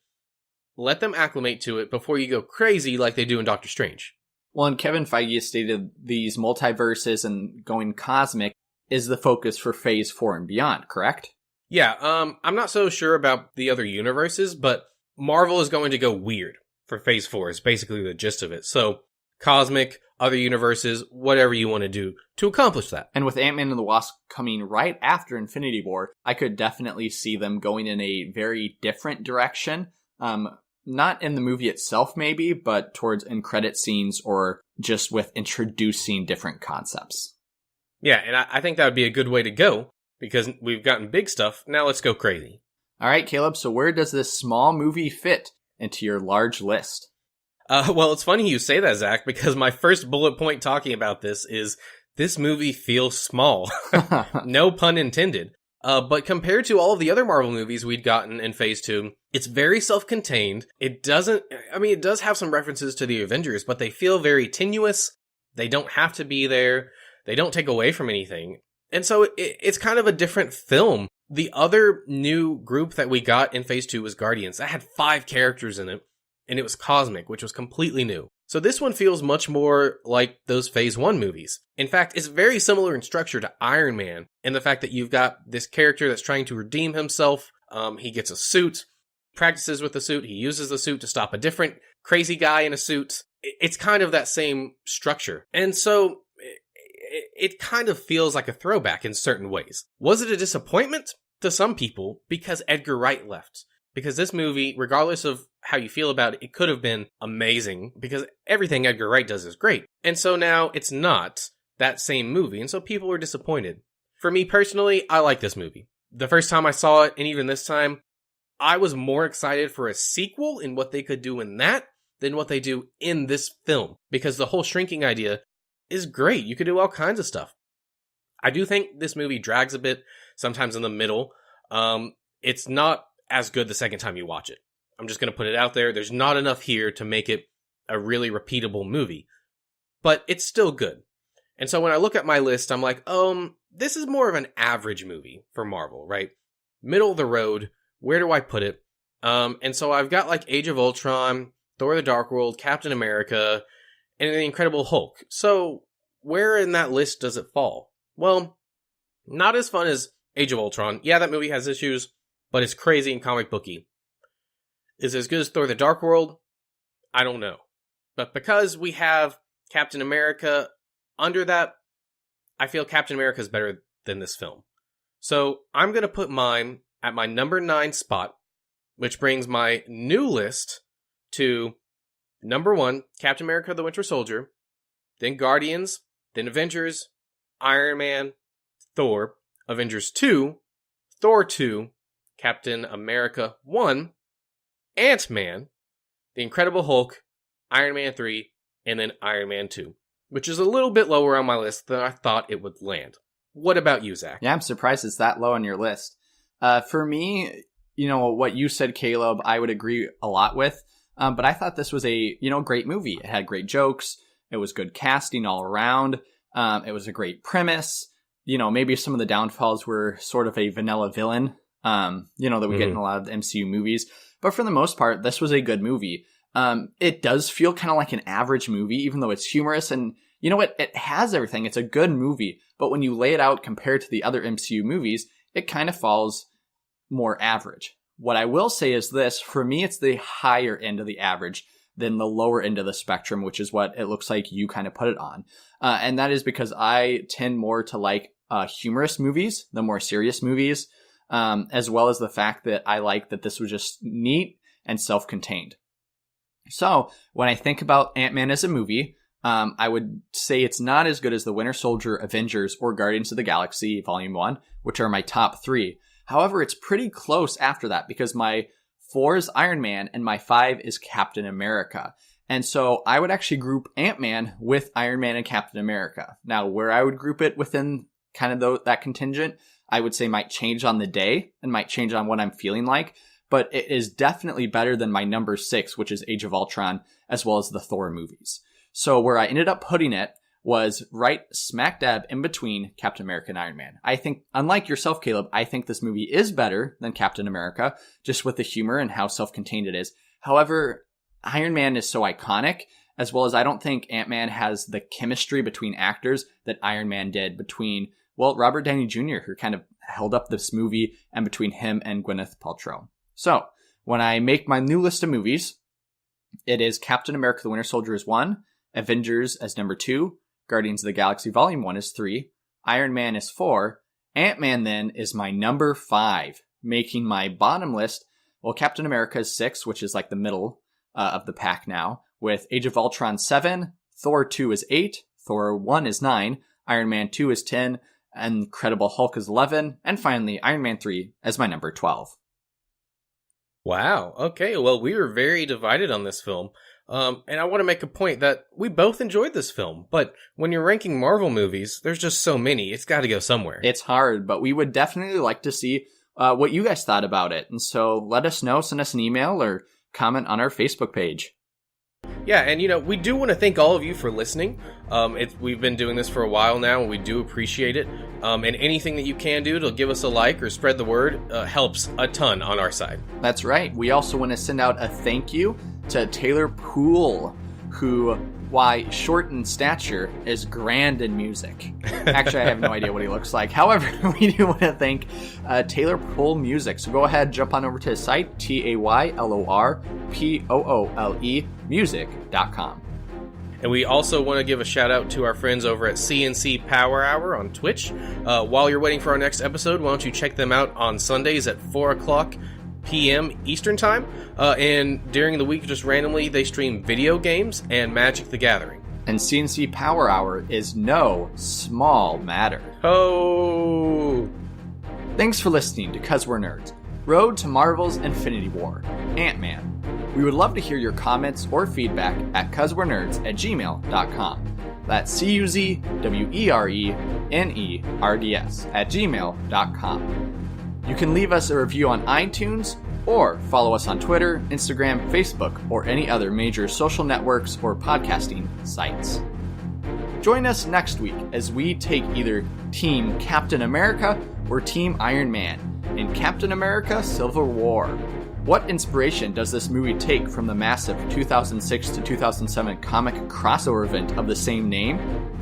let them acclimate to it before you go crazy like they do in Doctor Strange. Well, and Kevin Feige stated these multiverses and going cosmic is the focus for Phase 4 and beyond, correct? Yeah, I'm not so sure about the other universes, but Marvel is going to go weird for Phase 4 is basically the gist of it. So, cosmic, other universes, whatever you want to do to accomplish that. And with Ant-Man and the Wasp coming right after Infinity War, I could definitely see them going in a very different direction. Not in the movie itself, maybe, but towards end-credit scenes or just with introducing different concepts. Yeah, and I think that would be a good way to go, because we've gotten big stuff. Now let's go crazy. All right, Caleb, so where does this small movie fit into your large list? Well, it's funny you say that, Zach, because my first bullet point talking about this movie feels small. No pun intended. But compared to all of the other Marvel movies we'd gotten in Phase 2, it's very self-contained. It does have some references to the Avengers, but they feel very tenuous. They don't have to be there. They don't take away from anything. And so it's kind of a different film. The other new group that we got in Phase 2 was Guardians. That had 5 characters in it, and it was cosmic, which was completely new. So this one feels much more like those Phase 1 movies. In fact, it's very similar in structure to Iron Man, in the fact that you've got this character that's trying to redeem himself. He gets a suit, practices with the suit, he uses the suit to stop a different crazy guy in a suit. It's kind of that same structure. And so it kind of feels like a throwback in certain ways. Was it a disappointment? To some people, because Edgar Wright left. Because this movie, regardless of how you feel about it, it could have been amazing, because everything Edgar Wright does is great. And so now it's not that same movie, and so people were disappointed. For me personally, I like this movie. The first time I saw it, and even this time, I was more excited for a sequel in what they could do in that than what they do in this film. Because the whole shrinking idea is great. You could do all kinds of stuff. I do think this movie drags a bit, sometimes in the middle. It's not as good the second time you watch it. I'm just going to put it out there. There's not enough here to make it a really repeatable movie. But it's still good. And so when I look at my list, I'm like, this is more of an average movie for Marvel, right? Middle of the road. Where do I put it? And so I've got like Age of Ultron, Thor the Dark World, Captain America, and The Incredible Hulk. So where in that list does it fall? Well, not as fun as Age of Ultron. Yeah, that movie has issues, but it's crazy and comic booky. Is it as good as Thor the Dark World? I don't know. But because we have Captain America under that, I feel Captain America is better than this film. So I'm going to put mine at my number 9 spot, which brings my new list to number 1, Captain America the Winter Soldier, then Guardians, then Avengers, Iron Man, Thor, Avengers 2, Thor 2, Captain America 1, Ant-Man, The Incredible Hulk, Iron Man 3, and then Iron Man 2, which is a little bit lower on my list than I thought it would land. What about you, Zach? Yeah, I'm surprised it's that low on your list. For me, what you said, Caleb, I would agree a lot with. But I thought this was a, great movie. It had great jokes. It was good casting all around. It was a great premise. Maybe some of the downfalls were sort of a vanilla villain, that we get in a lot of the MCU movies. But for the most part, this was a good movie. It does feel kind of like an average movie, even though it's humorous. And you know what? It has everything. It's a good movie. But when you lay it out compared to the other MCU movies, it kind of falls more average. What I will say is this. For me, it's the higher end of the average than the lower end of the spectrum, which is what it looks like you kind of put it on. And that is because I tend more to like humorous movies, the more serious movies, as well as the fact that I like that this was just neat and self-contained. So when I think about Ant-Man as a movie, I would say it's not as good as the Winter Soldier, Avengers, or Guardians of the Galaxy Volume 1, which are my top 3. However, it's pretty close after that because my 4 is Iron Man and my 5 is Captain America. And so I would actually group Ant-Man with Iron Man and Captain America. Now, where I would group it within kind of that contingent, I would say might change on the day and might change on what I'm feeling like. But it is definitely better than my number 6, which is Age of Ultron, as well as the Thor movies. So where I ended up putting it was right smack dab in between Captain America and Iron Man. I think, unlike yourself, Caleb, I think this movie is better than Captain America, just with the humor and how self-contained it is. However, Iron Man is so iconic, as well as I don't think Ant-Man has the chemistry between actors that Iron Man did between, well, Robert Downey Jr., who kind of held up this movie, and between him and Gwyneth Paltrow. So, when I make my new list of movies, it is Captain America the Winter Soldier is 1, Avengers as number 2, Guardians of the Galaxy Volume 1 is 3, Iron Man is 4, Ant-Man then is my number 5, making my bottom list, well, Captain America is 6, which is like the middle of the pack now, with Age of Ultron 7, Thor 2 is 8, Thor 1 is 9, Iron Man 2 is 10, Incredible Hulk is 11, and finally Iron Man 3 as my number 12. Wow. Okay. Well, we were very divided on this film. And I want to make a point that we both enjoyed this film. But when you're ranking Marvel movies, there's just so many. It's got to go somewhere. It's hard, but we would definitely like to see what you guys thought about it. And so let us know. Send us an email or comment on our Facebook page. Yeah, and we do want to thank all of you for listening. We've been doing this for a while now, and we do appreciate it. And anything that you can do to give us a like or spread the word helps a ton on our side. That's right. We also want to send out a thank you to Taylor Poole, who, why short in stature, is grand in music. Actually, I have no idea what he looks like. However, we do want to thank Taylor Poole Music. So go ahead, jump on over to his site, TaylorPoole music.com. And we also want to give a shout out to our friends over at CNC Power Hour on Twitch. While you're waiting for our next episode, why don't you check them out on Sundays at 4 o'clock p.m. Eastern Time. And during the week, just randomly, they stream video games and Magic the Gathering. And CNC Power Hour is no small matter. Oh! Thanks for listening to 'Cause We're Nerds. Road to Marvel's Infinity War. Ant-Man. We would love to hear your comments or feedback at cuzwerenerds@gmail.com. That's CUZWERENERDS@gmail.com. You can leave us a review on iTunes or follow us on Twitter, Instagram, Facebook, or any other major social networks or podcasting sites. Join us next week as we take either Team Captain America or Team Iron Man in Captain America Civil War. What inspiration does this movie take from the massive 2006 to 2007 comic crossover event of the same name?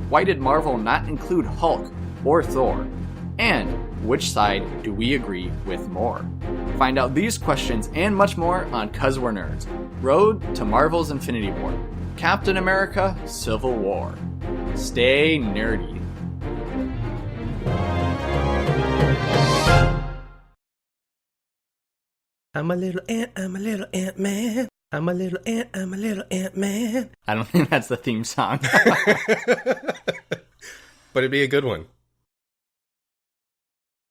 Why did Marvel not include Hulk or Thor? And which side do we agree with more? Find out these questions and much more on 'Cause We're Nerds. Road to Marvel's Infinity War. Captain America Civil War. Stay nerdy. I'm a little Ant-Man. I'm a little Ant-Man. I don't think that's the theme song. But it'd be a good one.